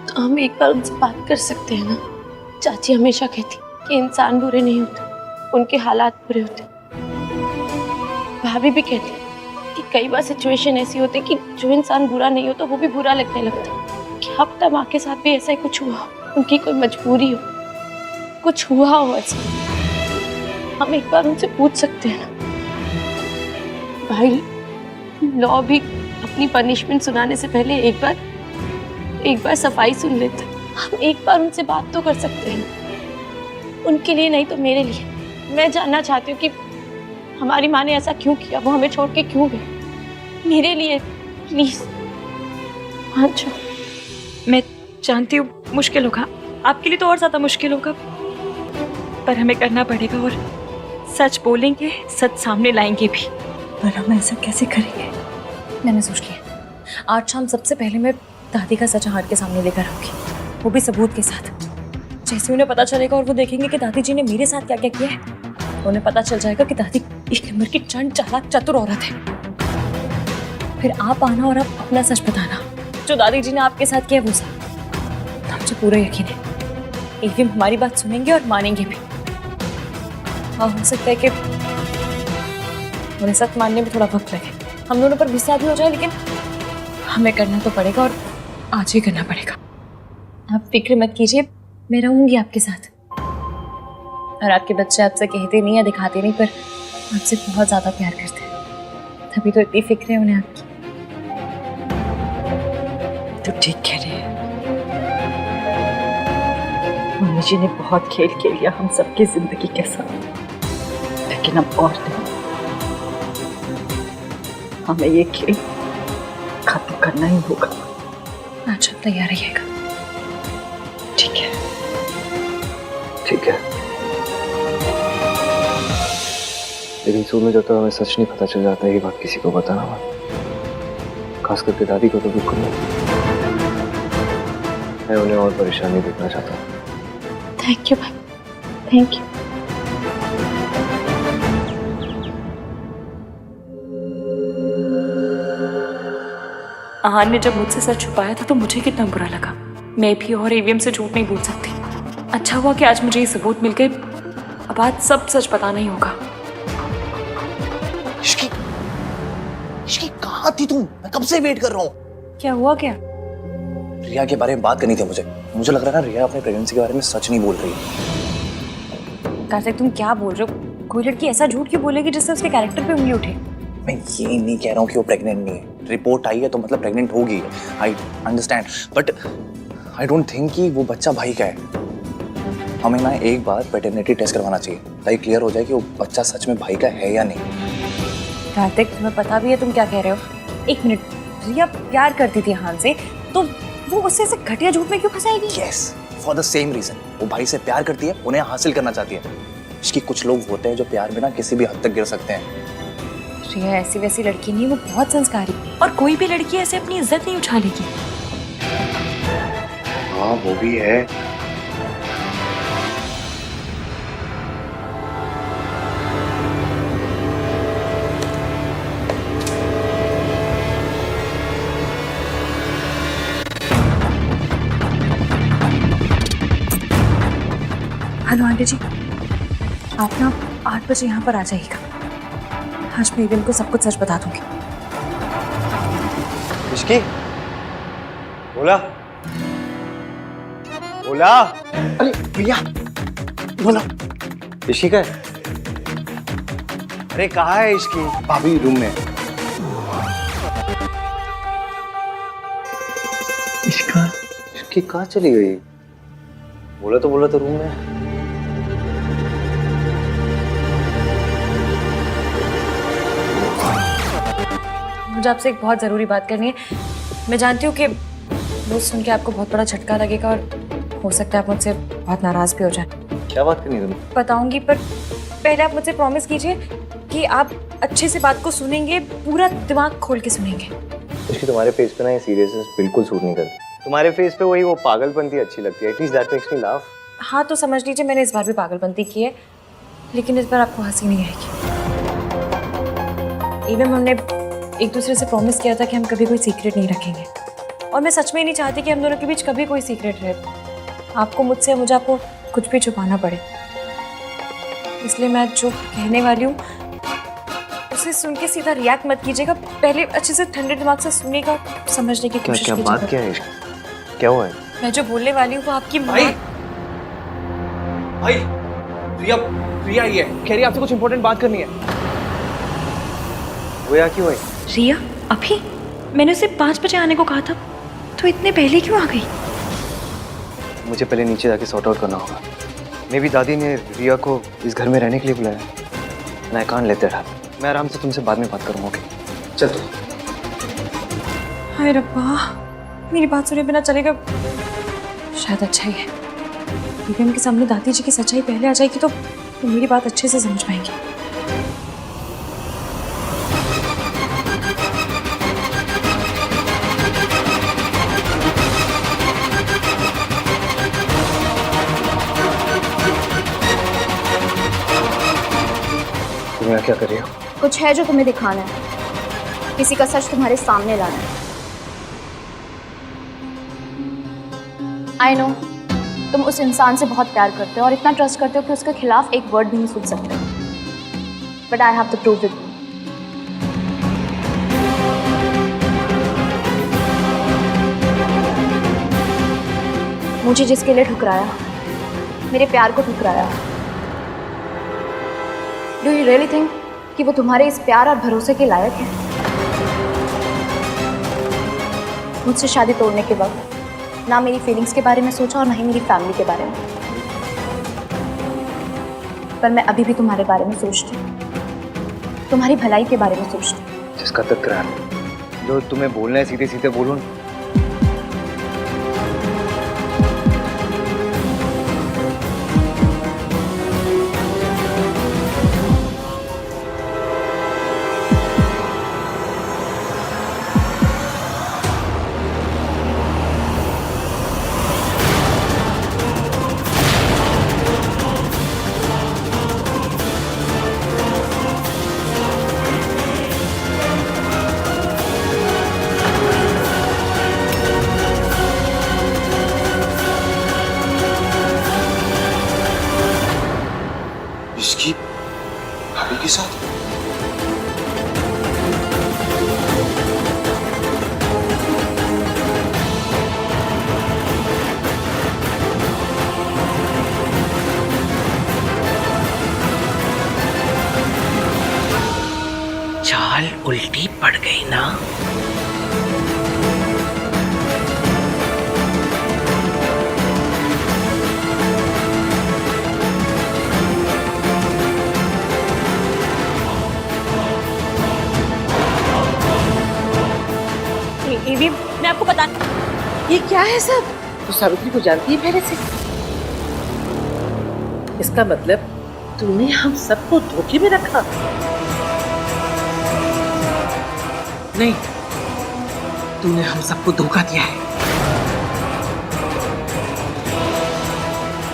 तो हम एक बार उनसे बात कर सकते हैं ना? चाची हमेशा कहती कि इंसान बुरे नहीं होते, उनके हालात बुरे होते। भाभी भी कहती कि कई बार सिचुएशन ऐसी होती कि जो इंसान बुरा नहीं हो तो वो भी बुरा लगने लगता। क्या पता माँ के साथ भी ऐसा ही कुछ हुआ, उनकी कोई मजबूरी हो, कुछ हुआ हो ऐसा। हम एक बार उनसे पूछ सकते हैं ना? भाई, लॉ भी अपनी पनिशमेंट सुनाने से पहले एक बार सफाई सुन लेते। हम एक बार उनसे बात तो कर सकते हैं, उनके लिए नहीं तो मेरे लिए। मैं जानना चाहती हूँ कि हमारी माँ ने ऐसा क्यों किया, वो हमें छोड़ के क्यों गई। मेरे लिए प्लीज। हाँ जो मैं जानती हूँ मुश्किल होगा, आपके लिए तो और ज्यादा मुश्किल होगा, पर हमें करना पड़ेगा और सच बोलेंगे, सच सामने लाएंगे भी। पर हम ऐसा कैसे करेंगे? मैंने सोच लिया, आज शाम सबसे पहले मैं दादी का सच हार के सामने लेकर आऊंगी, वो भी सबूत के साथ। जैसे उन्हें पता चलेगा और वो देखेंगे कि दादी जी ने मेरे साथ क्या क्या किया है, उन्हें पता चल जाएगा कि दादी एक नंबर की चंड चालाक चतुर औरत है। फिर आप आना और आप अपना सच बताना, जो दादी जी ने आपके साथ किया वो सब। मुझे पूरा यकीन है एवीएम हमारी बात सुनेंगे और मानेंगे भी। हाँ, हो सकता है कि उन्हें सच मानने में थोड़ा वक्त लगे, हम दोनों पर गुस्सा भी हो जाए, लेकिन हमें करना तो पड़ेगा और आज ही करना पड़ेगा। आप फिक्र मत कीजिए, मैं रहूंगी आपके साथ। और आपके बच्चे आपसे कहते नहीं या दिखाते नहीं, पर आपसे बहुत ज्यादा प्यार करते हैं, तभी तो इतनी फिक्र है उन्हें आपकी। तो ठीक कह रही है। मम्मी जी ने बहुत खेल खेल लिया हम सबकी जिंदगी के साथ, लेकिन अब और नहीं। हमें ये खेल खत्म करना ही होगा। अच्छा, तैयार रहिएगा। ठीक है। ठीक है, लेकिन सुन में जब तक हमें सच नहीं पता चल जाता, ये बात किसी को बताना मत, खास करके दादी को तो बिल्कुल नहीं। मैं उन्हें और परेशान नहीं देखना चाहता। थैंक यू भाई, थैंक यू। आहान ने जब मुझसे सच छुपाया था तो मुझे कितना बुरा लगा। मैं भी और एवीएम से झूठ नहीं बोल सकती। अच्छा हुआ कि आज मुझे ये सबूत मिल गए। अब आज सब सच बताना ही होगा। इश्की, इश्की कहाँ थी तुम? मैं कब से वेट कर रहा हूँ। क्या हुआ क्या? रिया के बारे में बात करनी थी मुझे लग रहा है ना रिया अपने प्रेगनेंसी के बारे में सच नहीं बोल रही है। कार्तिक तुम क्या बोल रहे हो? कोई लड़की ऐसा झूठ क्यों बोलेगी जिससे उसके कैरेक्टर पे उंगली उठे? मैं ये नहीं कह रहा हूँ कि वो प्रेग्नेंट नहीं है। रिपोर्ट आई है तो मतलब प्रेग्नेंट होगी। I understand, but I don't think कि वो बच्चा भाई का है। हमें ना एक बार पैटर्निटी टेस्ट करवाना चाहिए ताकि क्लियर हो जाए कि वो बच्चा सच में भाई का है या नहीं। कार्तिक तुम्हें पता भी है तुम क्या कह रहे हो? एक मिनट, रिया प्यार करती थी हान से, तो वो उससे ऐसे घटिया झूठ में क्यों फंसाएगी? Yes, for the same reason. वो भाई से प्यार करती है, उन्हें हासिल करना चाहती है। इसकी कुछ लोग होते हैं जो प्यार में ना किसी भी हद तक गिर सकते हैं। रिया ऐसी वैसी लड़की नहीं, वो बहुत संस्कारी है। और कोई भी लड़की ऐसे अपनी इज्जत नहीं उछालेगी। हाँ वो भी है। हेलो आंटी जी, आप ना 8 बजे यहाँ पर आ जाइएगा। आज मैं एवियम को सब कुछ सच बता दूंगी। इश्की, बोला बोला। अरे भैया, बोला। इश्की का है? अरे कहाँ है इश्की? भाभी रूम में। इश्की कहाँ चली गई? बोला तो रूम में। मुझे आपसे एक बहुत ज़रूरी बात करनी है। मैं जानती हूँ कि वो सुन के आपको बहुत बड़ा झटका लगेगा और हो सकता है आप मुझसे बहुत नाराज़ भी हो जाए। क्या बात करनी है तुम्हें? बताऊंगी, पर पहले आप मुझसे प्रॉमिस कीजिए कि आप अच्छे से बात को सुनेंगे, पूरा दिमाग खोल के सुनेंगे। इश्की तुम्हारे फेस पे ना ये सीरियसनेस बिल्कुल सूट नहीं करती। तुम्हारे फेस पे वही वो पागलपंती अच्छी लगती है। At least that makes me laugh. हाँ तो समझ लीजिए मैंने इस बार भी पागलपंती की है, लेकिन इस बार आपको हंसी नहीं आएगी। इवन हमने एक दूसरे से प्रॉमिस किया था कि हम कभी कोई सीक्रेट नहीं रखेंगे, और मैं सच में नहीं चाहती कि हम दोनों के बीच कभी कोई सीक्रेट रहे। आपको मुझसे, मुझे आपको कुछ भी छुपाना पड़े। इसलिए मैं जो कहने वाली हूँ उसे सुन के सीधा रिएक्ट मत कीजिएगा। पहले अच्छे से ठंडे दिमाग से सुनिएगा, समझने की कोशिश कीजिएगा। क्या बात क्या है? क्या हुआ है? मैं जो बोलने वाली हूँ वो आपकी भाई रिया ही है, कह रही आपसे कुछ इंपॉर्टेंट बात करनी है। वो यहाँ क्यों है? रिया अभी? मैंने उसे 5 बजे आने को कहा था, तो इतने पहले क्यों आ गई? मुझे पहले नीचे जाके सॉर्ट आउट करना होगा। मे भी दादी ने रिया को इस घर में रहने के लिए बुलाया। मैं कान लेते रहा। मैं आराम से तुमसे बाद में बात करूँगा। ओके चल तू। हाय रब्बा, मेरी बात सुने बिना चलेगा। शायद अच्छा ही है, क्योंकि उनके सामने दादी जी की सच्चाई पहले आ जाएगी तो मेरी बात अच्छे से समझ पाएंगे। तुम यहाँ क्या कर रही हो? कुछ है जो तुम्हें दिखाना है, किसी का सच तुम्हारे सामने लाना है। आई नो तुम उस इंसान से बहुत प्यार करते हो और इतना ट्रस्ट करते हो कि उसके खिलाफ एक वर्ड भी नहीं सुन सकते, but I have to prove with you. मुझे जिसके लिए ठुकराया, मेरे प्यार को ठुकराया, डू यू रियली थिंक कि वो तुम्हारे इस प्यार और भरोसे के लायक है? मुझसे शादी तोड़ने के वक्त ना मेरी फीलिंग्स के बारे में सोचा और ना ही मेरी फैमिली के बारे में, पर मैं अभी भी तुम्हारे बारे में सोचती हूँ, तुम्हारी भलाई के बारे में सोचती हूँ। जिसका तकरार जो तुम्हें बोलना है सीधे सीधे बोलो। इसकी भाभी के साथ? चाल उल्टी पड़ गई ना। एवीएम, मैं आपको बता, ये क्या है सब? तो सावित्री को जानती है पहले से? इसका मतलब तूने हम सबको धोखे में रखा? नहीं, तूने हम सबको धोखा दिया है।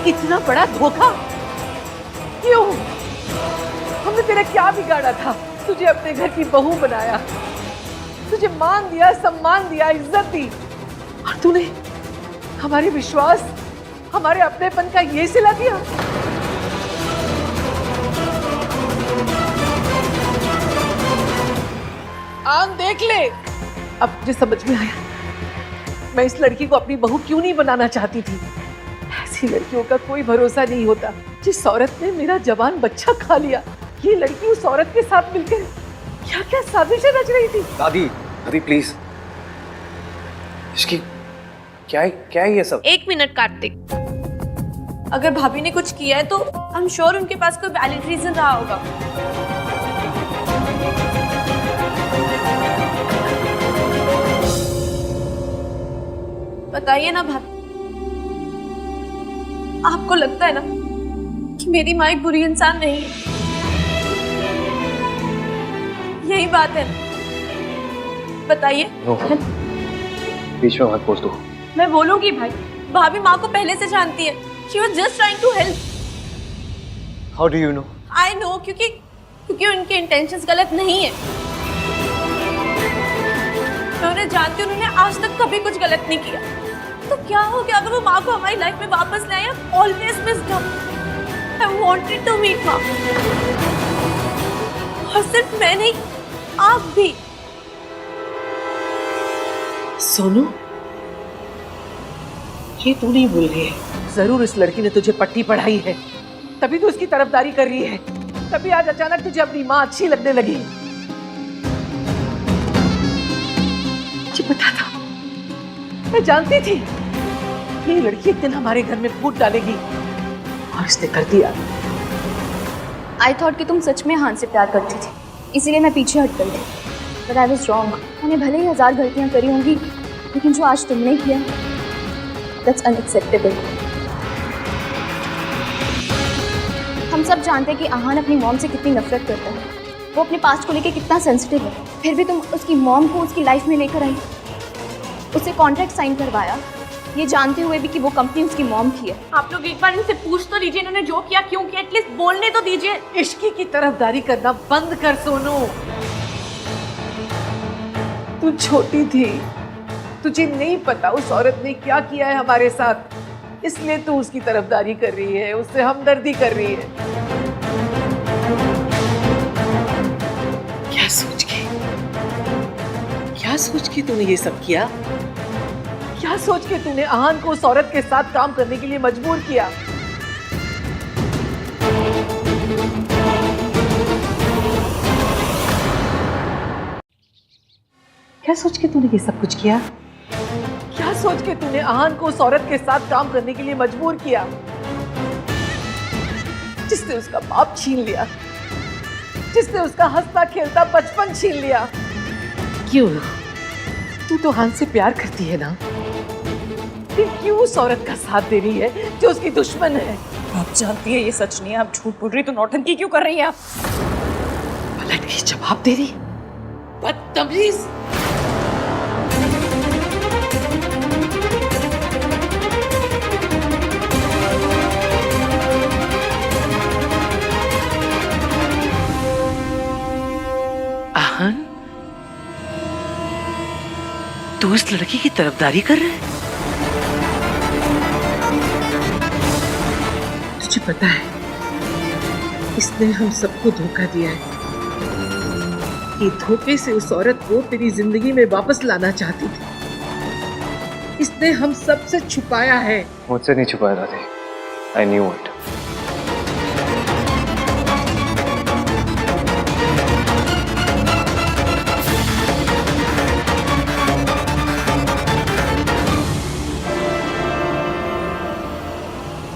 इतना बड़ा धोखा क्यों? हमने तेरा क्या बिगाड़ा था? तुझे अपने घर की बहू बनाया, तुझे मान दिया, सम्मान दिया, इज्जत दी, और तूने हमारे विश्वास, हमारे अपनेपन का ये सिला दिया। आन देख ले। अब मुझे समझ में आया, मैं इस लड़की को अपनी बहू क्यों नहीं बनाना चाहती थी। ऐसी लड़कियों का कोई भरोसा नहीं होता। जिस औरत ने मेरा जवान बच्चा खा लिया, ये लड़की उस औरत के साथ मिलकर क्या क्या साजिशें रच रही थी। दादी, दादी प्लीज, इसकी क्या है ये सब? एक मिनट कार्तिक, अगर भाभी ने कुछ किया है तो आई एम श्योर उनके पास कोई वैलिड रीजन रहा होगा। बताइए ना भाभी, आपको लगता है ना कि मेरी माँ एक बुरी इंसान नहीं है? यही बात है ना? बताइए। बीच में मत बोल दो। मैं बोलूंगी भाई, भाभी माँ को पहले से जानती है। She was just trying to help. How do you know? I know, क्योंकि उनके इंटेंशंस गलत नहीं है। मैं उन्हें जानती हूँ, उन्होंने आज तक कभी कुछ गलत नहीं किया। तो क्या हो गया अगर वो माँ को हमारी लाइफ में वापस लाए? Always missed her. I wanted to meet माँ। और सिर्फ मैं नहीं, आप भी। सोनू, ये तू नहीं भूल रही है। जरूर इस लड़की ने तुझे पट्टी पढ़ाई है, तभी तू उसकी तरफदारी कर रही है। तभी आज अचानक तुझे अपनी माँ अच्छी लगने लगी। मुझे पता था, मैं जानती थी ये लड़की एक दिन हमारे घर में फूट डालेगी, और इसने कर दिया। आई थॉट कि तुम सच में हान से प्यार करती थी, इसीलिए मैं पीछे हट गई थी। But I was wrong. मैंने भले ही 1000 गलतियां करी होंगी, लेकिन जो आज तुमने किया, दैट्स अनएक्सेप्टेबल। हम सब जानते हैं कि आहान अपनी मॉम से कितनी नफरत करता है, वो अपने पास्ट को लेकर कितना सेंसिटिव है। फिर भी तुम उसकी मॉम को उसकी लाइफ में लेकर आई, उससे कॉन्ट्रैक्ट साइन करवाया, ये जानते हुए भी कि वो कंपनी उसकी मॉम की है। आप लोग एक बार इनसे पूछ तो लीजिए इन्होंने जो किया क्यों किया, एटलीस्ट बोलने तो दीजिए। इश्की की तरफदारी करना बंद कर सोनू। तू छोटी थी, तुझे नहीं पता उस औरत ने क्या किया है हमारे साथ, इसलिए तू उसकी तरफदारी कर रही है, उससे हमदर्दी कर रही है। क्या सोच के तूने ये सब किया? क्या सोच के तूने आहान को उस औरत के साथ काम करने के लिए मजबूर किया? क्या सोच के तूने ये सब कुछ किया? क्या सोच के तूने आहान को उस औरत के साथ काम करने के लिए मजबूर किया, जिसने उसका बाप छीन लिया, जिसने उसका हंसता खेलता बचपन छीन लिया? क्यों? तू तो आहान से प्यार करती है ना, फिर क्यों उस औरत का साथ दे रही है जो उसकी दुश्मन है? आप जानती है ये सच नहीं है, आप झूठ बोल रही, तो नौटंकी क्यों कर रही है आप? पलट के जवाब दे रही, बदतमीज। आहान, तू इस लड़की की तरफदारी कर रहे है? तुझे पता है इसने हम सबको धोखा दिया है। ये धोखे से उस औरत को तेरी जिंदगी में वापस लाना चाहती थी। इसने हम सबसे छुपाया है। मुझसे नहीं छुपाया दादी। I knew it.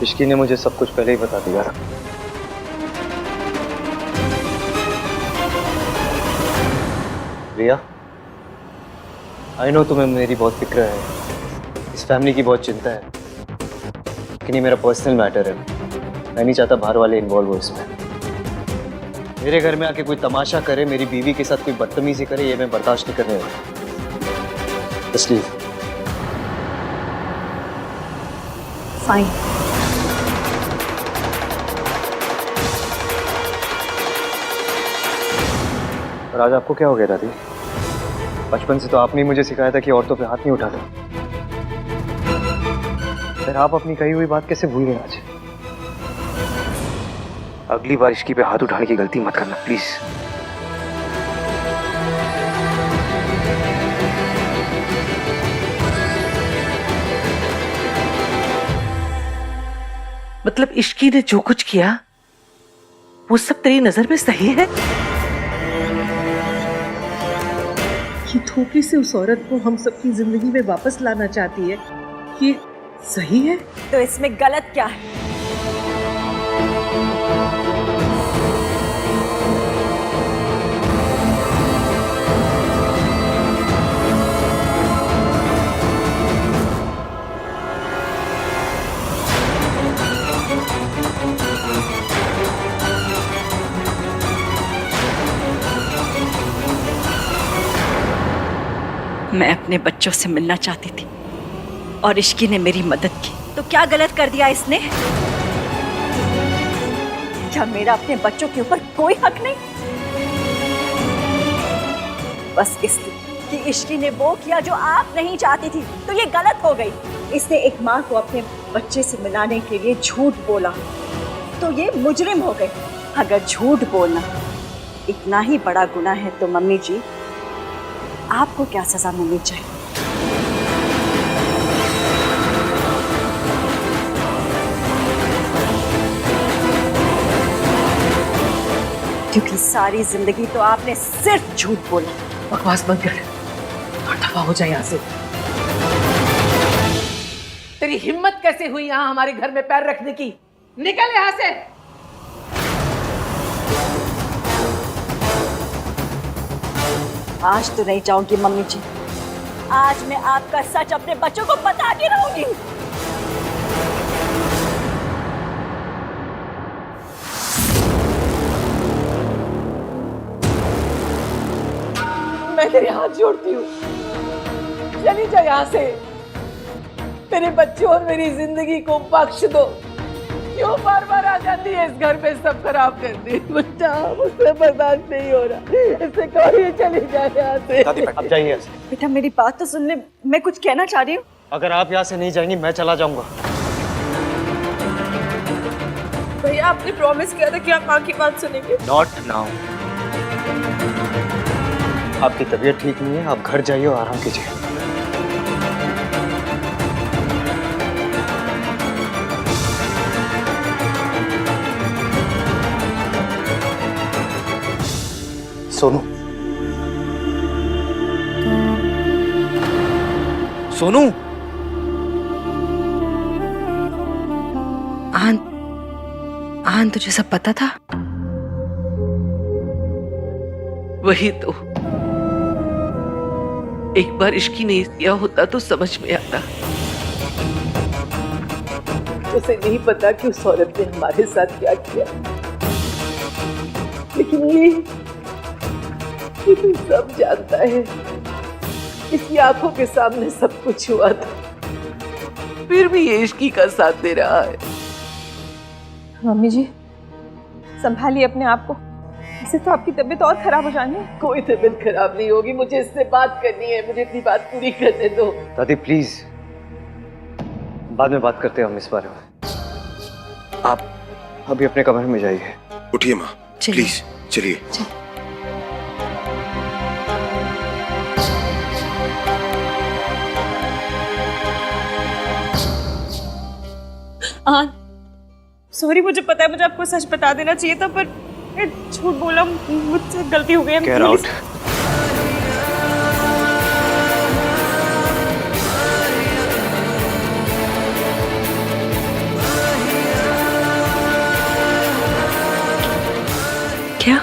इश्की ने मुझे सब कुछ पहले ही बता दिया। रिया, आई नो तुम्हें मेरी बहुत फिक्र है, इस फैमिली की बहुत चिंता है, लेकिन ये मेरा पर्सनल मैटर है। मैं नहीं चाहता बाहर वाले इन्वॉल्व हो इसमें। मेरे घर में आके कोई तमाशा करे, मेरी बीवी के साथ कोई बदतमीजी करे, ये मैं बर्दाश्त नहीं करने वाला। बस लीव। फाइन। और आज आपको क्या हो गया दादी? बचपन से तो आपने ही मुझे सिखाया था कि औरतों पे हाथ नहीं उठाते। फिर आप अपनी कही हुई बात कैसे भूल गए आज? अगली बार इश्की पे हाथ उठाने की गलती मत करना प्लीज। मतलब इश्की ने जो कुछ किया वो सब तेरी नजर में सही है? कि धोखे से उस औरत को हम सबकी जिंदगी में वापस लाना चाहती है, ये सही है? तो इसमें गलत क्या है? मैं अपने बच्चों से मिलना चाहती थी और इश्की ने मेरी मदद की, तो क्या गलत कर दिया इसने? क्या मेरा अपने बच्चों के ऊपर कोई हक नहीं? बस इसलिए कि इश्की ने वो किया जो आप नहीं चाहती थी, तो ये गलत हो गई। इसने एक माँ को अपने बच्चे से मिलाने के लिए झूठ बोला, तो ये मुजरिम हो गई। अगर झूठ बोलना इतना ही बड़ा गुनाह है तो मम्मी जी आपको क्या सजा मिलनी चाहिए? क्योंकि सारी जिंदगी तो आपने सिर्फ झूठ बोला। बकवास बंद कर और दफा हो जाए यहाँ से। तेरी हिम्मत कैसे हुई यहाँ हमारे घर में पैर रखने की? निकल यहाँ से। आज तो नहीं जाऊंगी मम्मी जी, आज मैं आपका सच अपने बच्चों को बता के रहूंगी। मैं तेरे हाथ जोड़ती हूँ, चली जा यहाँ से। मेरे बच्चों और मेरी जिंदगी को बख्श दो। क्यों बार बार आ जाती है इस घर पे सब खराब करती? बच्चा मुझसे बर्दाश्त नहीं हो रहा, इससे कहो ये चली जाए यहाँ से। दादी आप जाइए। बेटा मेरी बात तो सुन ले, मैं कुछ कहना चाह रही हूँ। अगर आप यहाँ से नहीं जाएंगी मैं चला जाऊंगा। भैया आपने प्रॉमिस किया था कि आप माँ की बात सुनेंगे। Not now. आपकी तबीयत ठीक नहीं है, आप घर जाइए और आराम कीजिए। सोनू, सोनू। आन तुझे सब पता था? वही तो, एक बार इश्की नहीं किया होता तो समझ में आता। उसे नहीं पता कि उस औरत ने हमारे साथ क्या किया, लेकिन ये सब जानता है। इसकी आंखों के सामने सब कुछ हुआ था, फिर भी ये इश्की का साथ दे रहा है। मम्मी जी संभालिए अपने आप को, इससे तो आपकी तबीयत और खराब हो जानी है। कोई तबीयत खराब नहीं होगी, मुझे इससे बात करनी है, मुझे अपनी बात पूरी करने दो। दादी प्लीज, बाद में बात करते हैं हम इस बारे में। आप अभी अपने कमरे में जाइए। उठिए माँ, प्लीज चलिए। सॉरी, मुझे पता है मुझे आपको सच बता देना चाहिए था, पर मैं झूठ बोला, मुझसे गलती हो गई। Get out. क्या?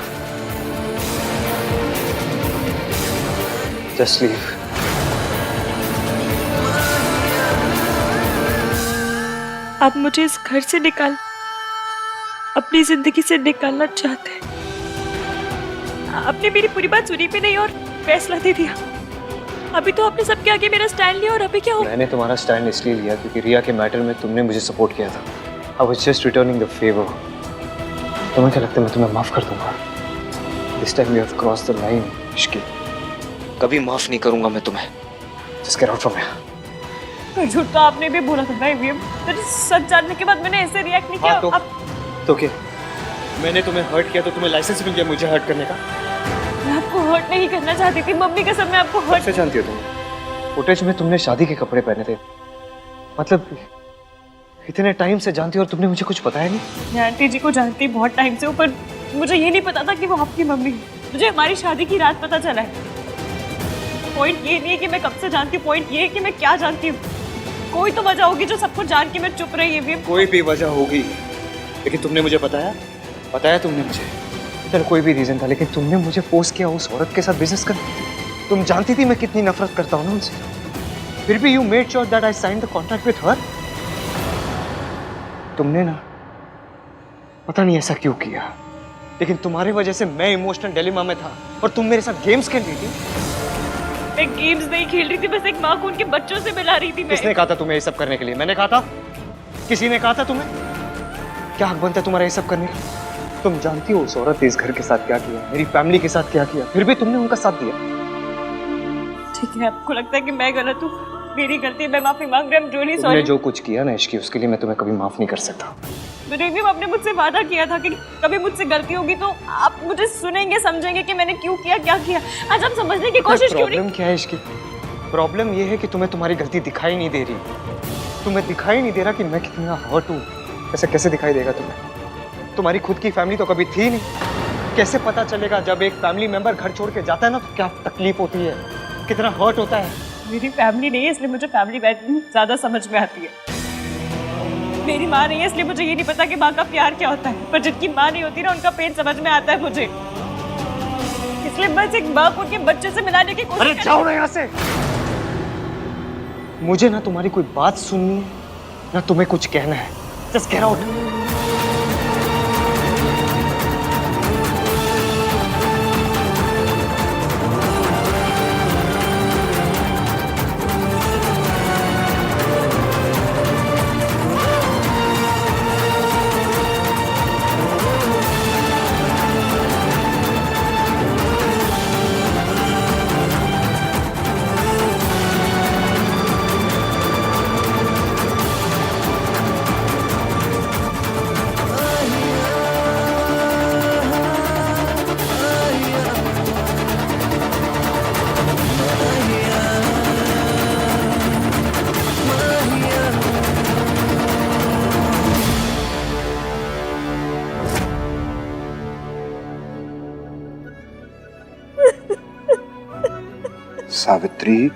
Just leave. आप मुझे इस घर से निकाल, अपनी जिंदगी से निकालना चाहते हैं। आपने मेरी पूरी बात सुनी भी नहीं और फैसला दे दिया। अभी तो आपने सबके आगे मेरा स्टैंड लिया और अभी क्या हो? मैंने तुम्हारा स्टैंड इसलिए लिया क्योंकि रिया के मैटर में तुमने मुझे सपोर्ट किया था। I was just returning the favor. तुम्हें क्या लगता है मैं तुम्हें माफ कर दूंगा? This time you have crossed the line, Ishki. कभी माफ नहीं करूंगा मैं तुम्हें। Just get out from here. झूठ तो आपने भी बोला था ना ईवीएम। सच जानने के बाद मैंने ऐसे रिएक्ट नहीं किया। हाँ, तो क्या? मैंने तुम्हें हर्ट किया तो तुम्हें लाइसेंस मिल गया मुझे हर्ट करने का? मैं आपको हर्ट नहीं करना चाहती थी, मम्मी कसम, मैं आपको हर्ट। कैसे जानती हो तुम? फुटेज में तुमने शादी के कपड़े पहने थे, मतलब इतने टाइम से जानती हो और तुमने मुझे कुछ बताया नहीं? मैं आंटी जी को जानती बहुत टाइम से, ऊपर मुझे ये नहीं पता था कि वो आपकी मम्मी है। मुझे हमारी शादी की रात पता चला है। पॉइंट ये नहीं है कि मैं कब से जानती हूँ, पॉइंट ये है कि मैं क्या जानती हूँ। कोई तो वजह होगी जो सबको जान के मैं चुप रही है। कोई भी वजह होगी, लेकिन तुमने मुझे बताया तुमने मुझे। चलो कोई भी रीजन था, लेकिन तुमने मुझे फोर्स किया उस औरत के साथ बिजनेस करने। तुम जानती थी मैं कितनी नफरत करता हूँ ना उनसे, फिर भी you made sure that I signed the contract with her. तुमने ना पता नहीं ऐसा क्यों किया, लेकिन तुम्हारी वजह से मैं इमोशनल डिलेमा में था और तुम मेरे साथ गेम्स खेल रही थी। मैं गेम्स नहीं खेल रही थी, बस एक माँ को उनके बच्चों से मिला रही थी। किसने कहा था तुम्हें ये सब करने के लिए? मैंने कहा था? किसी ने कहा था तुम्हें? क्या हक बनता है तुम्हारा ये सब करने का? तुम जानती हो उस औरत ने इस घर के साथ क्या किया, मेरी फैमिली के साथ क्या किया, फिर भी तुमने उनका साथ दिया। ठीक है, आपको लगता है कि मैं गलत हूँ, मेरी गलती, मैं माफी मांग रही हूँ। Really sorry. तुमने जो कुछ किया ना इश्की, उसके लिए मैं तुम्हें कभी माफ नहीं कर सकता। रिव्यू आपने मुझसे वादा किया था कि कभी मुझसे गलती होगी तो आप मुझे सुनेंगे, समझेंगे कि मैंने क्यों किया, क्या किया। आज आप समझने की कोशिश क्यों नहीं? प्रॉब्लम क्या है इसकी? प्रॉब्लम ये है कि तुम्हें तुम्हारी गलती दिखाई नहीं दे रही। तुम्हें दिखाई नहीं दे रहा कि मैं कितना हर्ट हूँ। ऐसा कैसे दिखाई देगा तुम्हें? तुम्हारी खुद की फैमिली तो कभी थी नहीं। कैसे पता चलेगा जब एक फैमिली मेंबर घर छोड़ के जाता है ना तो क्या तकलीफ होती है, कितना हर्ट होता है। मेरी फैमिली नहीं है इसलिए मुझे फैमिली वैल्यू ज्यादा समझ में आती है। मेरी माँ नहीं है इसलिए मुझे ये नहीं पता कि माँ का प्यार क्या होता है, पर जिनकी माँ नहीं होती ना उनका पेन समझ में आता है मुझे। इसलिए बस एक माँ को उनके बच्चे से मिलाने की कोशिश। अरे जाओ ना यहाँ से। मुझे ना तुम्हारी कोई बात सुननी है ना तुम्हें कुछ कहना है। Just get out. सावित्री,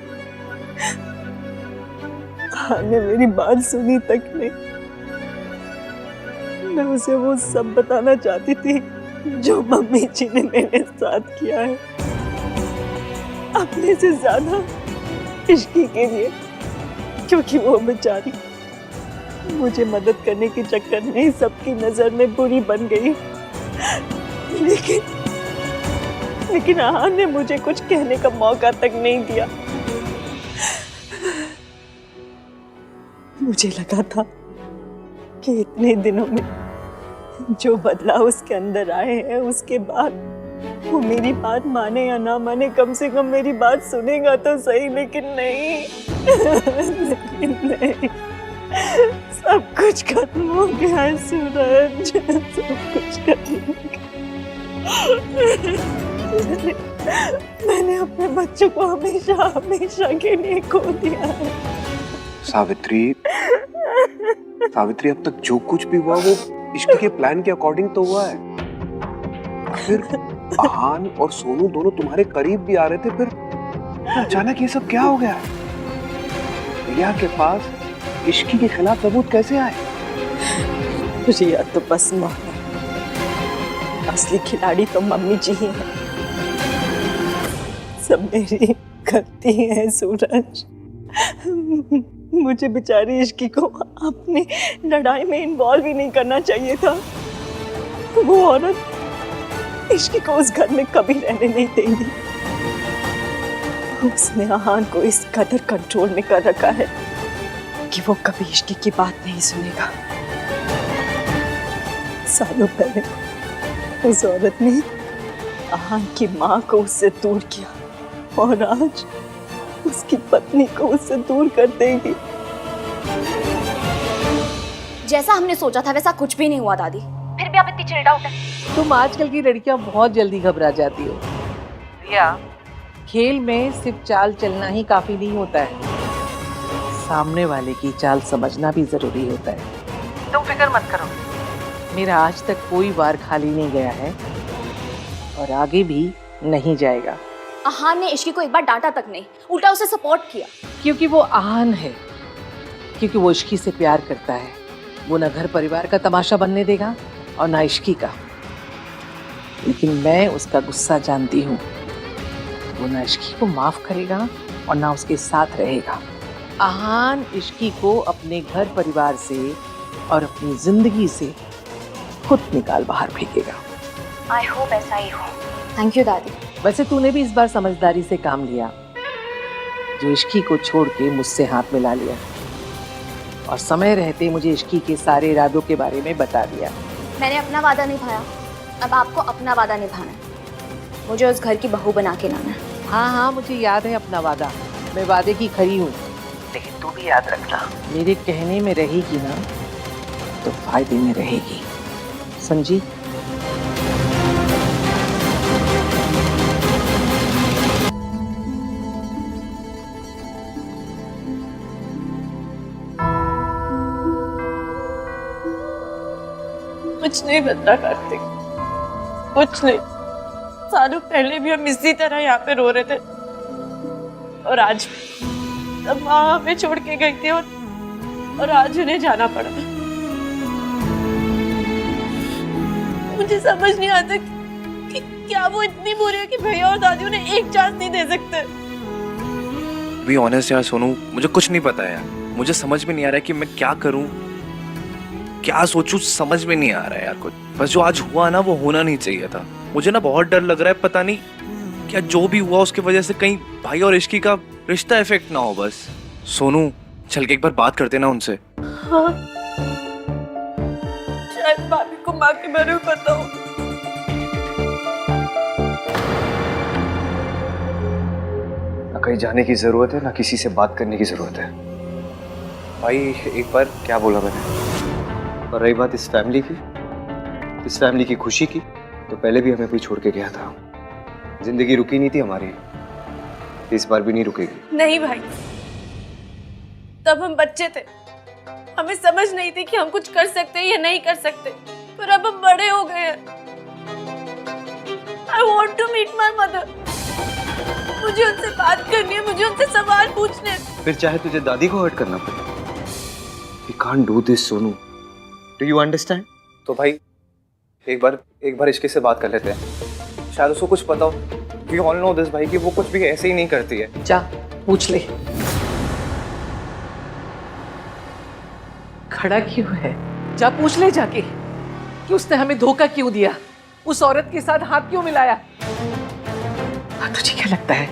ने मेरी बात सुनी तक नहीं। मैं उसे वो सब बताना चाहती थी जो मम्मी जी ने मेरे साथ किया है, अपने से ज्यादा इश्की के लिए, क्योंकि वो बेचारी मुझे मदद करने के चक्कर में सबकी नजर में बुरी बन गई। लेकिन आहान ने मुझे कुछ कहने का मौका तक नहीं दिया। मुझे लगा था कि इतने दिनों में जो बदलाव उसके अंदर आए हैं उसके बाद वो मेरी बात माने या ना माने, कम से कम मेरी बात सुनेगा तो सही। लेकिन नहीं, लेकिन नहीं, सब कुछ खत्म हो गया है सूरज, सब कुछ खत्म हो गया। मैंने अपने बच्चों को हमेशा हमेशा के लिए खो दिया है। सावित्री, सावित्री, अब तक जो कुछ भी हुआ वो इश्क के प्लान के अकॉर्डिंग तो हुआ है। फिर आहान और सोनू दोनों तुम्हारे करीब भी आ रहे थे, फिर अचानक ये सब क्या हो गया? रिया के पास इश्की के खिलाफ सबूत कैसे आए? रिया तो बस माँ है, असली खिलाड़ी तो मम्मी जी ही है। सब मेरी गलती है सूरज। मुझे बेचारी इश्की को अपनी लड़ाई में इन्वॉल्व ही नहीं करना चाहिए था। वो औरत इश्की को उस घर में कभी रहने नहीं देगी। उसने आहान को इस कदर कंट्रोल में कर रखा है कि वो कभी इश्की की बात नहीं सुनेगा। सालों पहले उस औरत ने आहान की माँ को उससे दूर किया और आज उसकी पत्नी को उससे दूर कर देगी। जैसा हमने सोचा था वैसा कुछ भी नहीं हुआ दादी, फिर भी आप इतनी चिल्ड आउट है। तुम आजकल की लड़कियां बहुत जल्दी घबरा जाती हो। रिया, खेल में सिर्फ चाल चलना ही काफी नहीं होता है, सामने वाले की चाल समझना भी जरूरी होता है। तुम फिक्र मत करो, मेरा आज तक कोई वार खाली नहीं गया है और आगे भी नहीं जाएगा। आहान ने इश्की को एक बार डांटा तक नहीं, उल्टा उसे सपोर्ट किया। क्योंकि वो आहान है, क्योंकि वो इश्की से प्यार करता है। वो ना घर परिवार का तमाशा बनने देगा और ना इश्की का। लेकिन मैं उसका गुस्सा जानती हूँ। वो ना इश्की को माफ करेगा और ना उसके साथ रहेगा। आहान इश्की को अपने घर परिवार से और अपनी जिंदगी से खुद निकाल बाहर फेंकेगा। आई होप ऐसा ही हो। थैंक यू दादी। वैसे तूने भी इस बार समझदारी से काम लिया, जो इश्की को छोड़ के मुझसे हाथ मिला लिया और समय रहते मुझे इश्की के सारे इरादों के बारे में बता दिया। मैंने अपना वादा निभाया, अब आपको अपना वादा निभाना है। मुझे उस घर की बहू बना के लाना है। हाँ हाँ, मुझे याद है अपना वादा, मैं वादे की खरी हूँ। लेकिन तू भी याद रखना, मेरे कहने में रहेगी ना तो फायदे में रहेगी, समझी? कुछ नहीं बदला कार्तिक, कुछ नहीं। सालों पहले भी हम इसी तरह यहाँ पे रो रहे थे और आज तब माँ हमें छोड़ के गई थी और आज उन्हें जाना पड़ा। मुझे समझ नहीं आता कि क्या वो इतनी बुरी है कि भैया और दादी उन्हें एक चांस नहीं दे सकते। बी ऑनेस्ट यार सोनू, मुझे कुछ नहीं पता यार। मुझे समझ में नहीं आ रहा है कि मैं क्या करूं, क्या सोचूं, समझ में नहीं आ रहा है यार कुछ। बस जो आज हुआ ना वो होना नहीं चाहिए था। मुझे ना बहुत डर लग रहा है, पता नहीं क्या जो भी हुआ उसकी वजह से कहीं भाई और इश्की का रिश्ता इफेक्ट ना हो। बस सोनू, चल के एक बार बात करते ना उनसे। हाँ, शायद भाभी को माँ के बारे में पता हो। ना कहीं जाने की जरूरत है ना किसी से बात करने की जरूरत है। भाई एक बार क्या बोला मैंने? और रही बात इस फैमिली की खुशी की, तो पहले भी हमें कोई छोड़ के गया था। जिंदगी रुकी नहीं थी हमारी, इस बार भी नहीं रुकेगी। नहीं भाई, तब हम बच्चे थे, हमें समझ नहीं थी कि हम कुछ कर सकते हैं या नहीं कर सकते। पर अब हम बड़े हो गए हैं। I want to meet my mother. मुझे उनसे बात करनी है, मुझे उनसे सवाल पूछने हैं। फिर चाहे तुझे दादी को हर्ट करना पड़े। We can't do this, Sonu. Do you understand? तो भाई एक बार इश्की से बात कर लेते हैं, शायद उसको कुछ पता हो। We all know this भाई कि वो कुछ भी ऐसे ही नहीं करती है। जा पूछ ले। खड़ा क्यों है? जा पूछ ले जाके कि उसने हमें धोखा क्यों दिया, उस औरत के साथ हाथ क्यों मिलाया। तुझे क्या लगता है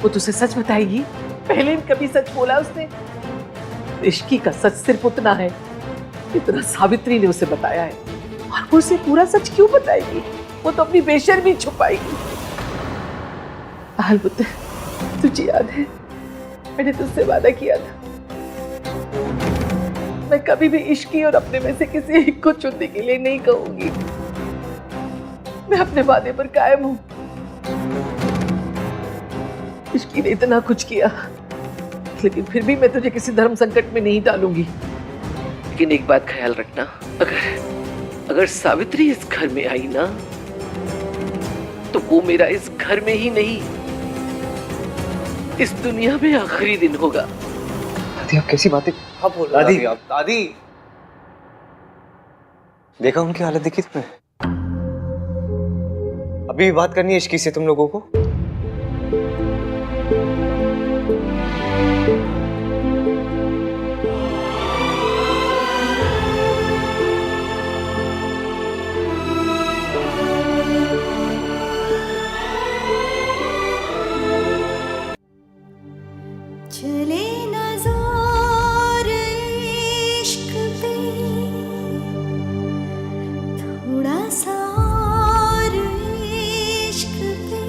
वो तुझसे सच बताएगी? पहले कभी सच बोला उसने? इश्की का सच सिर्फ उतना है इतना सावित्री ने उसे बताया है, और वो उसे पूरा सच क्यों बताएगी? वो तो अपनी बेशर्मी छुपाएगी। अलबत्ता तुझे याद है मैंने तुझसे वादा किया था, मैं कभी भी इश्की और अपने में से किसी एक को चुनने के लिए नहीं कहूंगी। मैं अपने वादे पर कायम हूं। इश्की ने इतना कुछ किया, लेकिन फिर भी मैं तुझे किसी धर्म संकट में नहीं डालूंगी। लेकिन एक बात ख्याल रखना, अगर सावित्री इस घर में आई ना, तो वो मेरा इस घर में ही नहीं, इस दुनिया में आखिरी दिन होगा। दादी आप कैसी बातें आप बोल रहे हो? दादी आप दादी देखा उनकी हालत देखी तुमने? अभी भी बात करनी है इश्की से तुम लोगों को? चले नज़ार इश्क पे थोड़ा सा और इश्क पे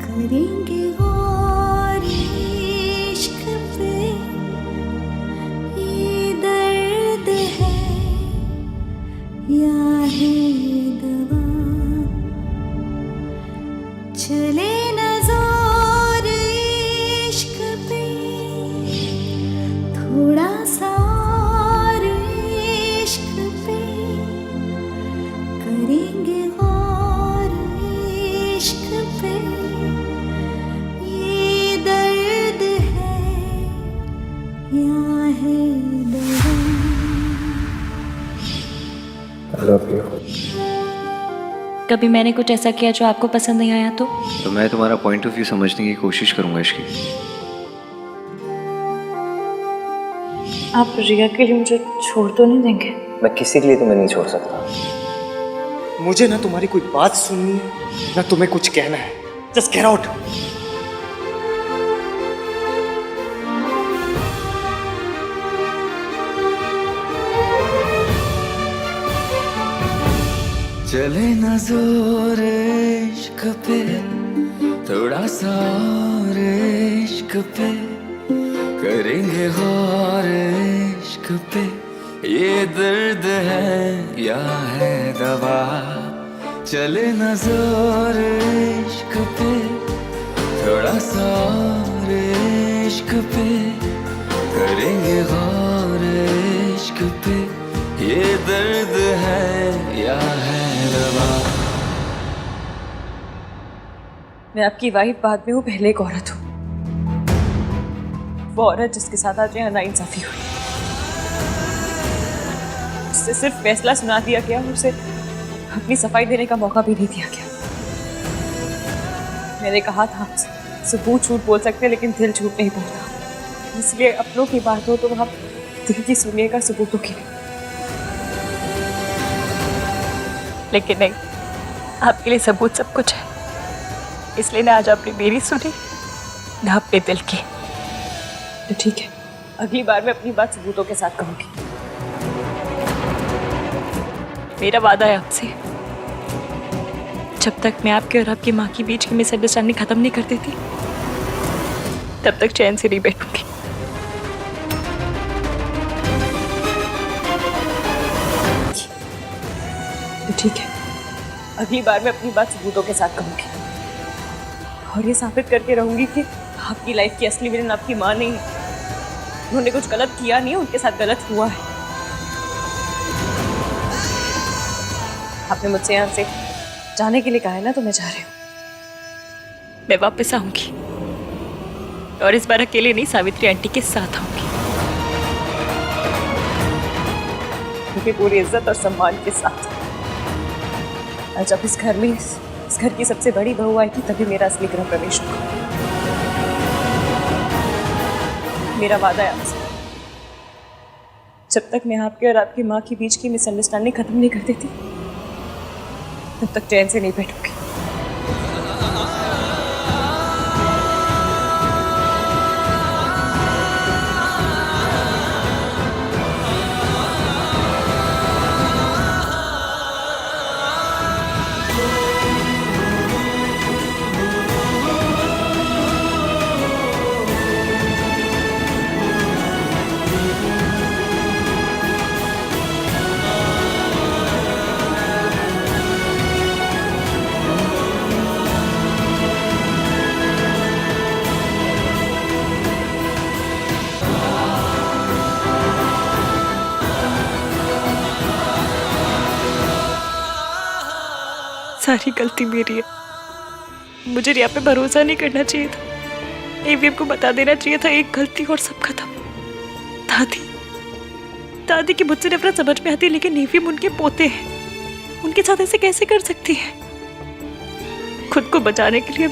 करेंगे गौर इश्क पे ये दर्द है या है दवा चले थोड़ा सा और इश्क पे करेंगे गौर इश्क पे ये दर्द है या है दवा। I love you। कभी मैंने कुछ ऐसा किया जो आपको पसंद नहीं आया तो मैं तुम्हारा पॉइंट ऑफ व्यू समझने की कोशिश करूंगा इश्की। आप रिया के लिए मुझे छोड़ तो नहीं देंगे? मैं किसी के लिए तुम्हें नहीं छोड़ सकता। मुझे ना तुम्हारी कोई बात सुननी है ना तुम्हें कुछ कहना है। Just get out. चले ना जोर इश्क पे थोड़ा सा और इश्क पे करेंगे गौर इश्क पे ये दर्द है या है दवा चले ना जोर इश्क पे थोड़ा सा और इश्क पे करेंगे गौर इश्क पे ये दर्द है या है दवा। मैं आपकी वाइफ बाद में हूँ, पहले एक औरत हूँ। वो औरत जिसके साथ आज यहाँ नाइंसाफी हुई, उससे सिर्फ फैसला सुना दिया गया, उसे अपनी सफाई देने का मौका भी नहीं दिया गया। मैंने कहा था सबूत झूठ बोल सकते हैं लेकिन दिल झूठ नहीं बोलता, इसलिए अपनों की बात हो तो आप दिल की सुनिएगा, सबूतों की नहीं। लेकिन नहीं, आपके लिए सबूत सब कुछ है, इसलिए ना आज आपने मेरी सुनी ना अपने दिल की। तो ठीक है, अगली बार मैं अपनी बात सबूतों के साथ कहूंगी। मेरा वादा है आपसे, जब तक मैं आपके और आपकी माँ के बीच की मिसअंडरस्टैंडिंग खत्म नहीं कर देती तब तक चैन से नहीं बैठूंगी। तो ठीक है, अगली बार मैं अपनी बात सबूतों के साथ कहूंगी और ये साबित करके रहूंगी कि आपकी लाइफ की असली विलन आपकी माँ नहीं है। उन्होंने कुछ गलत किया नहीं, उनके साथ गलत हुआ है। आपने मुझसे यहाँ से जाने के लिए कहा है ना, तो मैं जा रही हूँ। मैं वापस आऊंगी और इस बार अकेले नहीं, सावित्री आंटी के साथ आऊंगी, उनकी पूरी इज्जत और सम्मान के साथ। और जब इस घर में इस घर की सबसे बड़ी बहू आएगी तभी मेरा असली गृह प्रवेश होगा। मेरा वादा है आपसे, जब तक मैं आपके और आपकी माँ के बीच की मिसअंडरस्टैंडिंग खत्म नहीं कर देती तब तक चैन से नहीं बैठूंगी। सारी गलती मेरी है। मुझे रिया पे भरोसा नहीं करना चाहिए था। एवीएम को बता देना चाहिए था, एक गलती और सब खत्म। दादी की मुझसे नफरत समझ में आती है, लेकिन एवीएम उनके पोते हैं, उनके साथ ऐसे कैसे कर सकती है? खुद को बचाने के लिए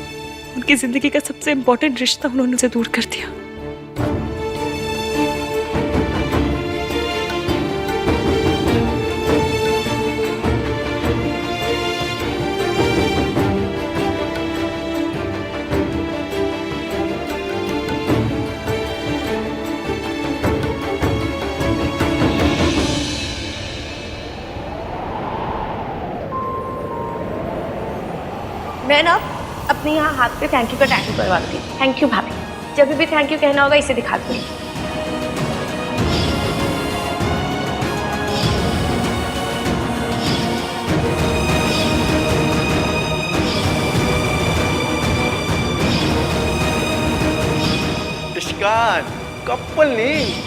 उनकी जिंदगी का सबसे इम्पोर्टेंट रिश्ता उन्होंने उनसे दूर कर दिया। मैं ना अपने यहाँ हाथ पे थैंक यू का टैटू करवा दूँगी। थैंक यू भाभी, जब भी थैंक यू कहना होगा इसे दिखा दूँगी। इश्कान कपल नहीं।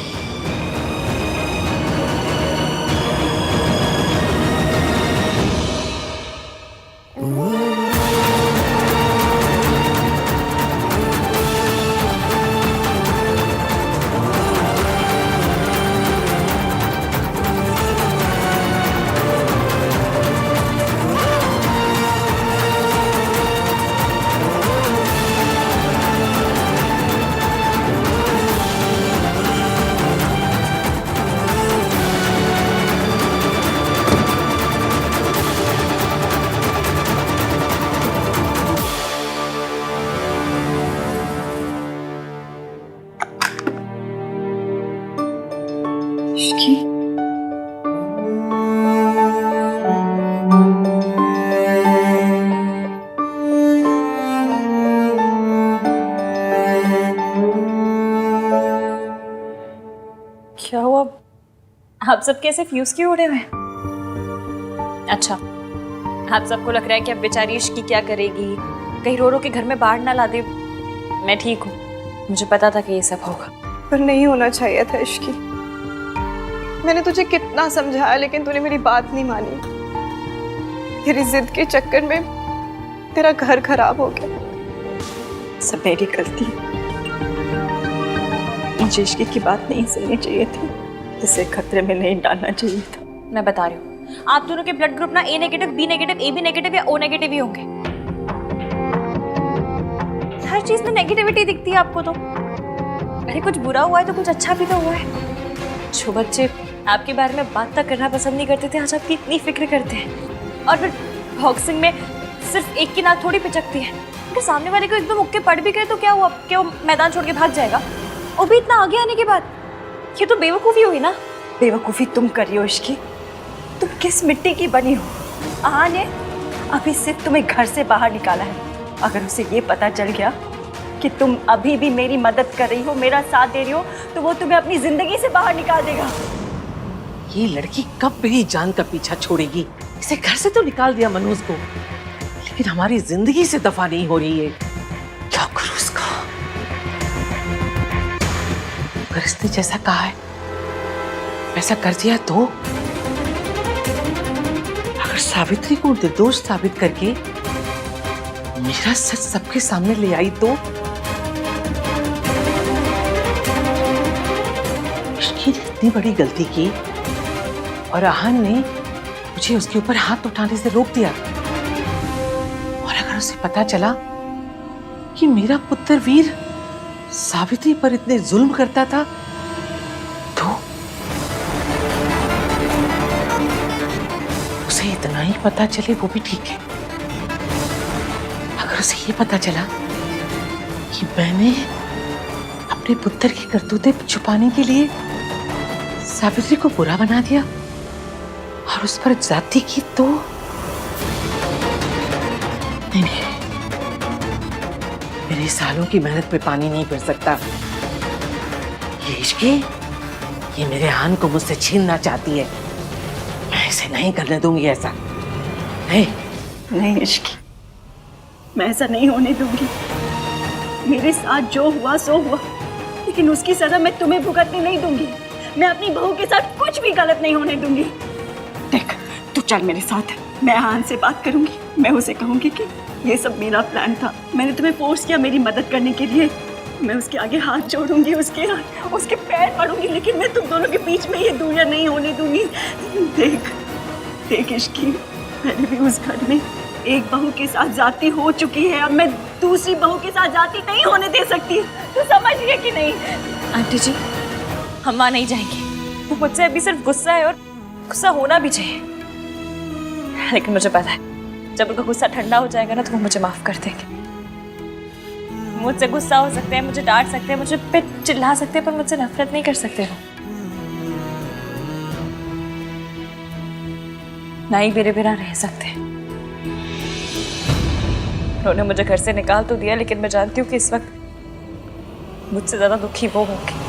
क्या हुआ? आप सब कैसे फ्यूज क्यों उड़े हुए? अच्छा, आप सबको लग रहा है कि अब बेचारी इश्की क्या करेगी, कहीं रो रो के घर में बाढ़ ना ला दे। मैं ठीक हूँ, मुझे पता था कि ये सब होगा। पर नहीं होना चाहिए था इश्की। मैंने तुझे कितना समझाया लेकिन तूने मेरी बात नहीं मानी। तेरी जिद के चक्कर में तेरा घर खराब हो गया। सब मेरी गलती। मुझे इश्की की बात नहीं सुननी चाहिए थी, इसे खतरे में नहीं डालना चाहिए था। मैं बता रही हूँ, आप दोनों के ब्लड ग्रुप ना A negative, B negative, A B negative या ओ नेगेटिव ही होंगे। हर चीज में नेगेटिविटी दिखती है आपको तो। अरे कुछ बुरा हुआ है तो कुछ अच्छा भी तो हुआ है। जो बच्चे आपके बारे में बात तक करना पसंद नहीं करते थे, आज आपकी इतनी फिक्र करते हैं। और फिर बॉक्सिंग में सिर्फ एक की नाक थोड़ी पिचकती है। अगर सामने वाले को एकदम मुक्के पड़ भी गए तो क्या हुआ? क्या वो मैदान छोड़ के भाग जाएगा? वो भी इतना आगे आने के बाद। ये तो बेवकूफ़ी हुई ना। बेवकूफ़ी तुम कर रही हो इश्की। तुम किस मिट्टी की बनी हो? आहा ने अभी सिर्फ तुम्हें घर से बाहर निकाला है। अगर उसे ये पता चल गया कि तुम अभी भी मेरी मदद कर रही हो, मेरा साथ दे रही हो, तो वो तुम्हें अपनी जिंदगी से बाहर निकाल देगा। ये लड़की कब मेरी जान का पीछा छोड़ेगी? इसे घर से तो निकाल दिया मनोज को, लेकिन हमारी जिंदगी से दफा नहीं हो रही है। क्या करूं उसका? अगर इसने जैसा कहा है वैसा कर दिया तो? अगर सावित्री को निर्दोष साबित करके मेरा सच सबके सामने ले आई तो? इसकी इतनी बड़ी गलती की और आहन ने मुझे उसके ऊपर हाथ उठाने से रोक दिया। और अगर उसे पता चला कि मेरा पुत्र वीर सावित्री पर इतने जुल्म करता था तो? उसे इतना ही पता चले वो भी ठीक है। अगर उसे ये पता चला कि मैंने अपने पुत्र की करतूतें छुपाने के लिए सावित्री को बुरा बना दिया और उस पर जाति की तो? नहीं, मेरे सालों की मेहनत पे पानी नहीं फिर सकता। ये इश्की, ये मेरे आन को मुझसे छीनना चाहती है। मैं इसे नहीं करने दूंगी ऐसा। नहीं इश्की, मैं ऐसा नहीं होने दूंगी। मेरे साथ जो हुआ सो हुआ, लेकिन उसकी सजा मैं तुम्हें भुगतने नहीं दूंगी। मैं अपनी बहू के साथ कुछ भी गलत नहीं होने दूंगी। देख, तू चल मेरे साथ, मैं आहान से बात करूंगी, मैं उसे कहूंगी कि ये सब मेरा प्लान था, मैंने तुम्हें फोर्स किया मेरी मदद करने के लिए। मैं उसके आगे हाथ जोड़ूंगी, उसके पैर पड़ूंगी, लेकिन मैं तुम दोनों के बीच में ये दूरियां नहीं होने दूंगी। देख इश्की, मैंने भी उस घर में एक बहू के साथ जाती हो चुकी है, अब मैं दूसरी बहू के साथ जाती नहीं होने दे सकती। तो समझ रही है कि नहीं? आंटी जी, हम वहां नहीं जाएंगे। वो मुझसे अभी सिर्फ गुस्सा है और गुस्सा होना भी चाहिए, लेकिन मुझे पता है जब उनका गुस्सा ठंडा हो जाएगा ना तो वो मुझे माफ कर देंगे। मुझसे गुस्सा हो सकते हैं, मुझे डांट सकते हैं, मुझे पे चिल्ला सकते हैं, पर मुझसे नफरत नहीं कर सकते वो। ना ही मेरे बिना रह सकते। उन्होंने मुझे घर से निकाल तो दिया, लेकिन मैं जानती हूँ कि इस वक्त मुझसे ज्यादा दुखी वो होंगे।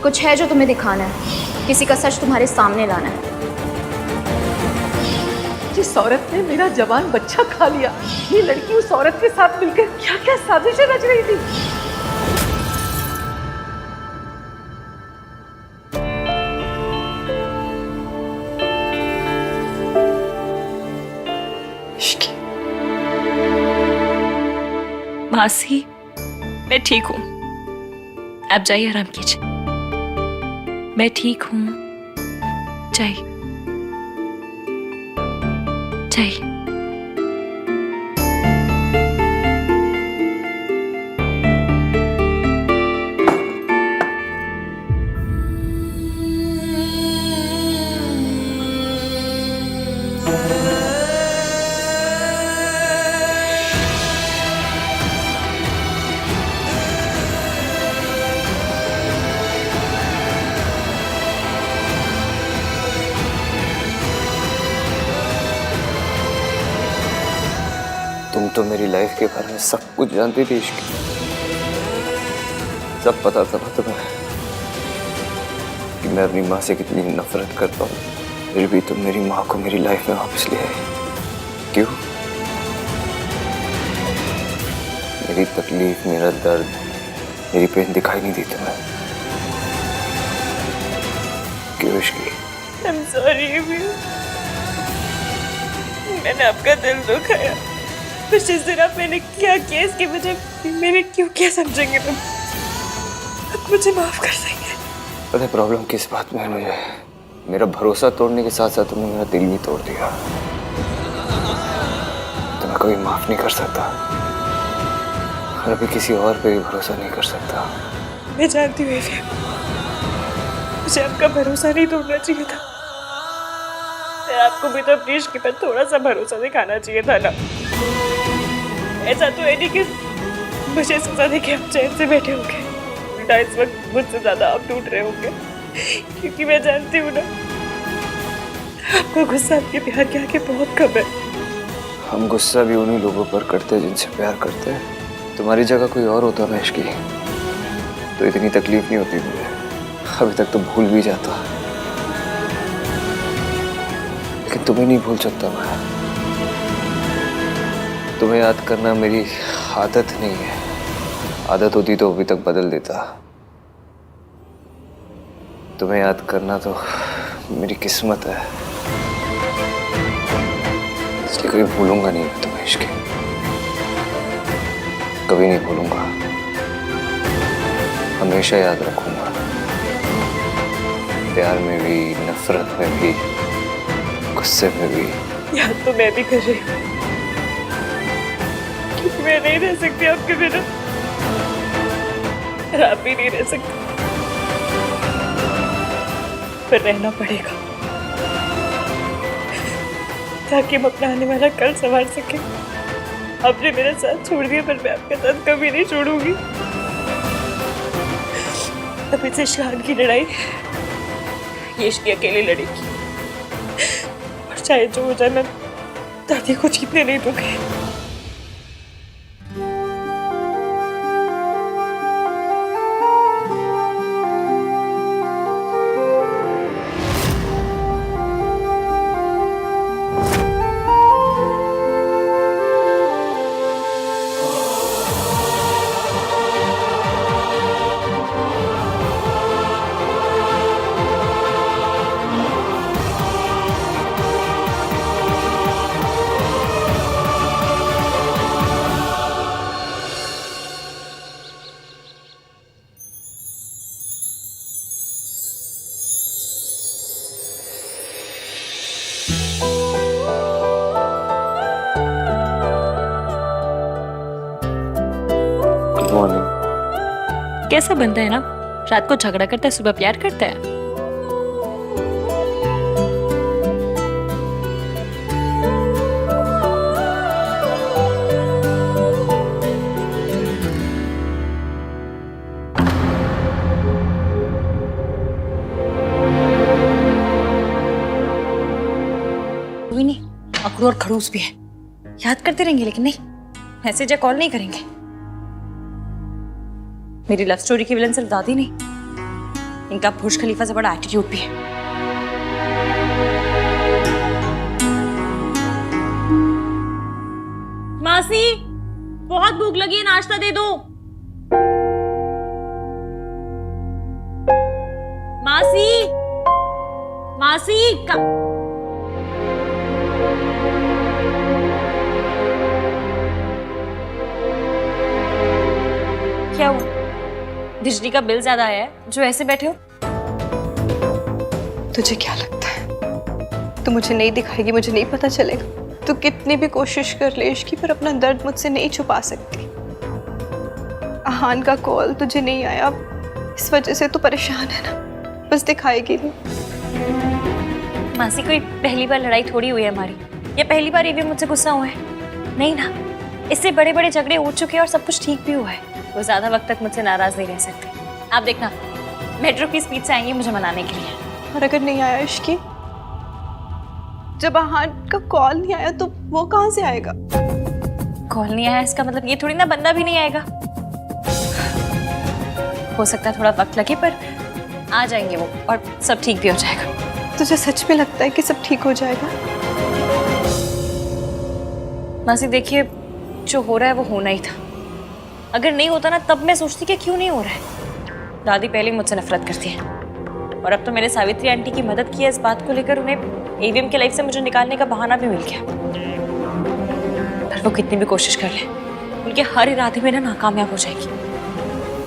कुछ है जो तुम्हें दिखाना है, किसी का सच तुम्हारे सामने लाना है। जिस औरत ने मेरा जवान बच्चा खा लिया, ये लड़की उस औरत के साथ मिलकर क्या क्या साजिशें रच रही थी। मासी, मैं ठीक हूँ, आप जाइए आराम कीजिए। मैं ठीक हूँ, जाइए जाइए। तुम तो मेरी लाइफ के बारे में सब कुछ जानती थी इश्क, सब पता था तुम्हें कि मैं अपनी माँ से कितनी नफरत करता हूँ, फिर भी तुम मेरी माँ को मेरी लाइफ में वापस ले आई। क्यों? मेरी तकलीफ, मेरा दर्द, मेरी पेन दिखाई नहीं दी तुम्हें? क्यों इश्की? I'm sorry, मैंने आपका दिल दुखाया। कुछ इस दिन आप मैंने क्या किया इसकी वजह मैंने क्यों क्या समझेंगे तुम? आप मुझे माफ कर देंगे? पता है प्रॉब्लम किस बात में है मुझे? मेरा भरोसा तोड़ने के साथ साथ तुमने मेरा दिल भी तोड़ दिया। तो मैं कभी माफ नहीं कर सकता और अभी किसी और पे भी भरोसा नहीं कर सकता। मैं जानती हूँ मुझे आपका भरोसा नहीं तोड़ना चाहिए था। आपको भी तो अपनी इश्क पर थोड़ा सा भरोसा दिखाना चाहिए था ना। ऐसा तो है नहीं कि मुझे सजा दे के आप चैन से बैठे होंगे, उल्टा इस वक्त मुझसे ज्यादा आप टूट रहे होंगे, क्योंकि मैं जानती हूँ ना आपको गुस्सा आपके प्यार के आगे बहुत कम है। हम गुस्सा भी उन्हीं लोगों पर करते हैं जिनसे प्यार करते हैं। तुम्हारी जगह कोई और होता ना इश्की तो इतनी तकलीफ नहीं होती मुझे, अभी तक तो भूल भी जाता, लेकिन तुम्हें नहीं भूल सकता मैं। तुम्हें याद करना मेरी आदत नहीं है, आदत होती तो अभी तक बदल देता। तुम्हें याद करना तो मेरी किस्मत है, इसलिए कभी भूलूंगा नहीं मैं तुम्हें इश्क, कभी नहीं भूलूंगा, हमेशा याद रखूंगा। प्यार में भी, नफरत में भी, गुस्से में भी। याद तो मैं भी कर रही हूँ, क्योंकि मैं नहीं रह सकती आपके बिना, आप भी नहीं रह सकते। पर रहना पड़ेगा ताकि हम अपना आने वाला कल संवार सके। आपने मेरा साथ छोड़ दिया पर मैं आपका साथ कभी नहीं छोड़ूंगी। अब इसे शान की लड़ाई ये इश्की अकेले लड़ेगी और चाहे जो हो जाए मैं दादी को जीतने नहीं दूंगी। कैसा बनता है ना, रात को झगड़ा करता है, सुबह प्यार करता है। कोई नहीं, अकड़ू और खड़ूस भी है, याद करते रहेंगे लेकिन नहीं, मैसेज या कॉल नहीं करेंगे। मेरी लव स्टोरी की विलन सिर्फ दादी नहीं, इनका बुर्ज खलीफा से बड़ा एटीट्यूड भी है। मासी, बहुत भूख लगी है, नाश्ता दे दो। मासी, मासी क्या हुआ? बिजली का बिल ज्यादा आया है जो ऐसे बैठे हो? तुझे क्या लगता है तू मुझे नहीं दिखाएगी, मुझे नहीं पता चलेगा? तू कितनी भी कोशिश कर ले इश्की, पर अपना दर्द मुझसे नहीं छुपा सकती। आहान का कॉल तुझे नहीं आया, इस वजह से तू परेशान है ना, बस दिखाएगी नहीं। मासी, कोई पहली बार लड़ाई थोड़ी हुई है हमारी, या पहली बार ये भी मुझसे गुस्सा हुआ है? नहीं ना, इससे बड़े बड़े झगड़े हो चुके हैं और सब कुछ ठीक भी हुआ है। वो ज्यादा वक्त तक मुझसे नाराज नहीं रह सकते। आप देखना, मेट्रो की स्पीड से आएंगे मुझे मनाने के लिए। और अगर नहीं आया इश्की, जब आहान का कॉल नहीं आया तो वो कहाँ से आएगा? कॉल नहीं आया इसका मतलब ये थोड़ी ना बंदा भी नहीं आएगा। हो सकता है थोड़ा वक्त लगे, पर आ जाएंगे वो और सब ठीक भी हो जाएगा। तुझे सच में लगता है कि सब ठीक हो जाएगा? मासी देखिए, जो हो रहा है वो होना ही था। अगर नहीं होता ना तब मैं सोचती कि क्यों नहीं हो रहा है। दादी पहले ही मुझसे नफरत करती है और अब तो मैंने सावित्री आंटी की मदद की है इस बात को लेकर, उन्हें एवीएम की लाइफ से मुझे निकालने का बहाना भी मिल गया। पर वो कितनी भी कोशिश कर ले, उनके हर इरादे में ना नाकामयाब हो जाएगी।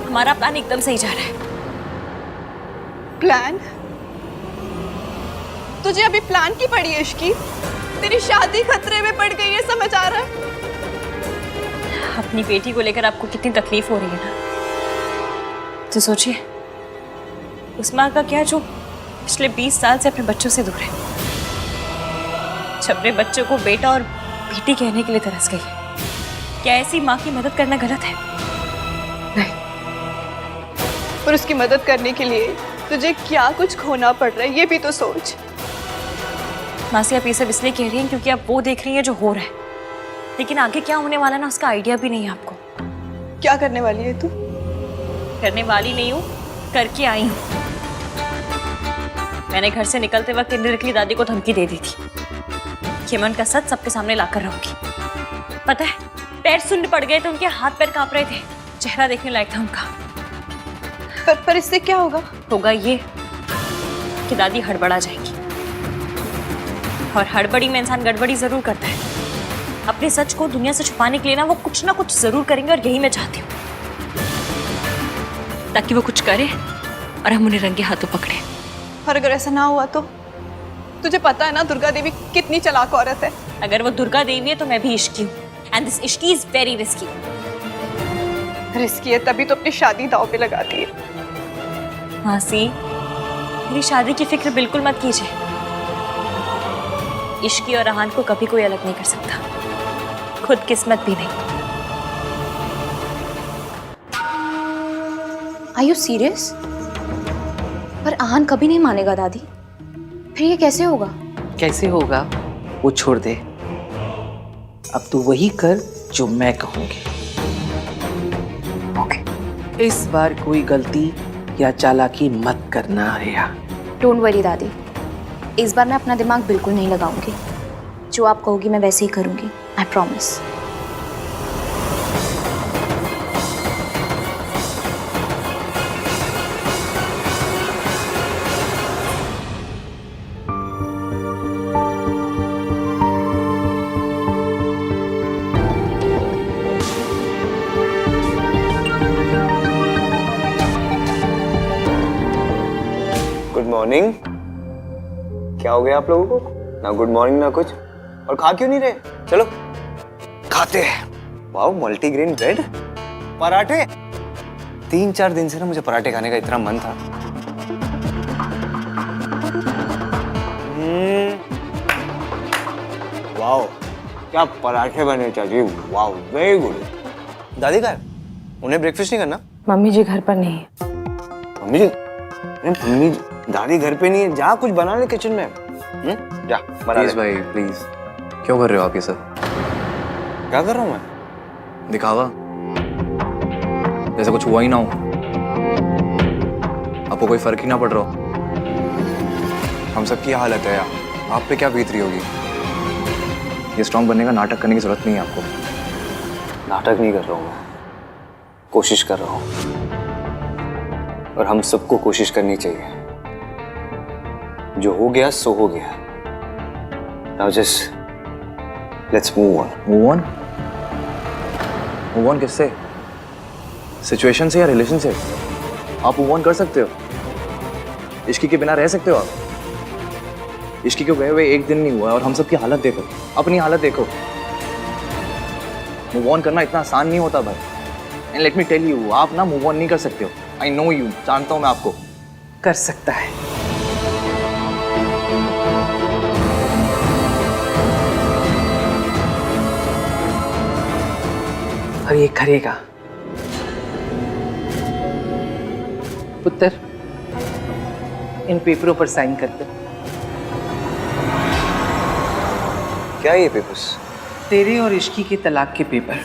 हमारा प्लान एकदम सही जा रहा है। प्लान? तुझे अभी प्लान की पड़ी है इश्की? तेरी शादी खतरे में पड़ गई है, समझ आ रहा है? अपनी बेटी को लेकर आपको कितनी तकलीफ हो रही है ना, तो सोचिए उस माँ का क्या जो पिछले 20 साल से अपने बच्चों से दूर है, अपने बच्चों को बेटा और बेटी कहने के लिए तरस गई है। क्या ऐसी माँ की मदद करना गलत है? नहीं, और उसकी मदद करने के लिए तुझे क्या कुछ खोना पड़ रहा है ये भी तो सोच। मासी, आप ये सब इसलिए कह रही हैं क्योंकि आप वो देख रही हैं जो हो रहा है, लेकिन आगे क्या होने वाला है ना उसका आइडिया भी नहीं है आपको। क्या करने वाली है तू? करने वाली नहीं हूँ, करके आई हूँ। मैंने घर से निकलते वक्त इंडिरेक्टली दादी को धमकी दे दी थी कि मैं उनका सच सबके सामने लाकर रहूंगी। पता है, पैर सुन्न पड़ गए थे, उनके हाथ पैर कांप रहे थे, चेहरा देखने लायक था उनका। पर इससे क्या होगा? होगा ये कि दादी हड़बड़ा जाएगी, और हड़बड़ी में इंसान गड़बड़ी जरूर करता है। अपने सच को दुनिया से छुपाने के लिए ना वो कुछ ना कुछ जरूर करेंगे, और यही मैं चाहती हूँ, ताकि वो कुछ करे और हम उन्हें रंगे हाथों पकड़े। और अगर ऐसा ना हुआ तो? तुझे पता है ना दुर्गा देवी कितनी चालाक औरत है। अगर वो दुर्गा देवी है तो मैं भी इश्की हूँ, and this Ishki is very risky. Risky है तभी तो अपनी शादी दांव पे लगाती है। मासी, मेरी शादी की फिक्र बिल्कुल मत कीजिए। इश्की और आहान को कभी कोई अलग नहीं कर सकता, खुद किस्मत भी नहीं। Are you serious? पर आहान कभी नहीं मानेगा दादी, फिर ये कैसे होगा? कैसे होगा वो छोड़ दे, अब तू वही कर जो मैं कहूंगी। ओके, इस बार कोई गलती या चालाकी मत करना रिया। डोंट वरी दादी, इस बार मैं अपना दिमाग बिल्कुल नहीं लगाऊंगी। जो आप कहोगी मैं वैसे ही करूंगी, आई प्रॉमिस। Good morning. क्या हो गया आप लोगों को? ना गुड मॉर्निंग ना कुछ, और खा क्यों नहीं रहे? चलो खाते हैं। वाओ, मल्टीग्रेन ब्रेड, पराठे। 3-4 दिन से ना मुझे पराठे खाने का इतना मन था। वाओ, क्या पराठे बने चाची, वाओ वेरी गुड। दादी का है? उन्हें ब्रेकफास्ट नहीं करना? मम्मी जी घर पर नहीं है। मम्मी जी? मम्मी दादी घर पे नहीं है, जा कुछ बना ले किचन में। जा बना ले। प्लीज भाई प्लीज, क्यों कर रहे हो आप ये सब? क्या कर रहा हूँ मैं? दिखावा, जैसे कुछ हुआ ही ना हो, आपको कोई फर्क ही ना पड़ रहा हो। हम सबकी हालत है यार, आप पे क्या बीत रही होगी। ये स्ट्रॉन्ग बनने का नाटक करने की जरूरत नहीं है आपको। नाटक नहीं कर रहा हूँ मैं, कोशिश कर रहा हूँ, और हम सबको कोशिश करनी चाहिए। जो हो गया सो हो गया। Now just let's move on. Move on? Move on किससे? सिचुएशन से या रिलेशन से? आप मूव ऑन कर सकते हो, इश्की के बिना रह सकते हो आप। इश्की को गए हुए एक दिन नहीं हुआ और हम सब की हालत देखो, अपनी हालत देखो। मूव ऑन करना इतना आसान नहीं होता भाई। And let me tell you, आप ना मूव ऑन नहीं कर सकते हो। आई नो यू, जानता हूं मैं आपको। कर सकता है। और ये करेगा। पुत्र, इन पेपरों पर साइन कर दो। क्या है ये पेपर्स? तेरे और इश्की के तलाक के पेपर।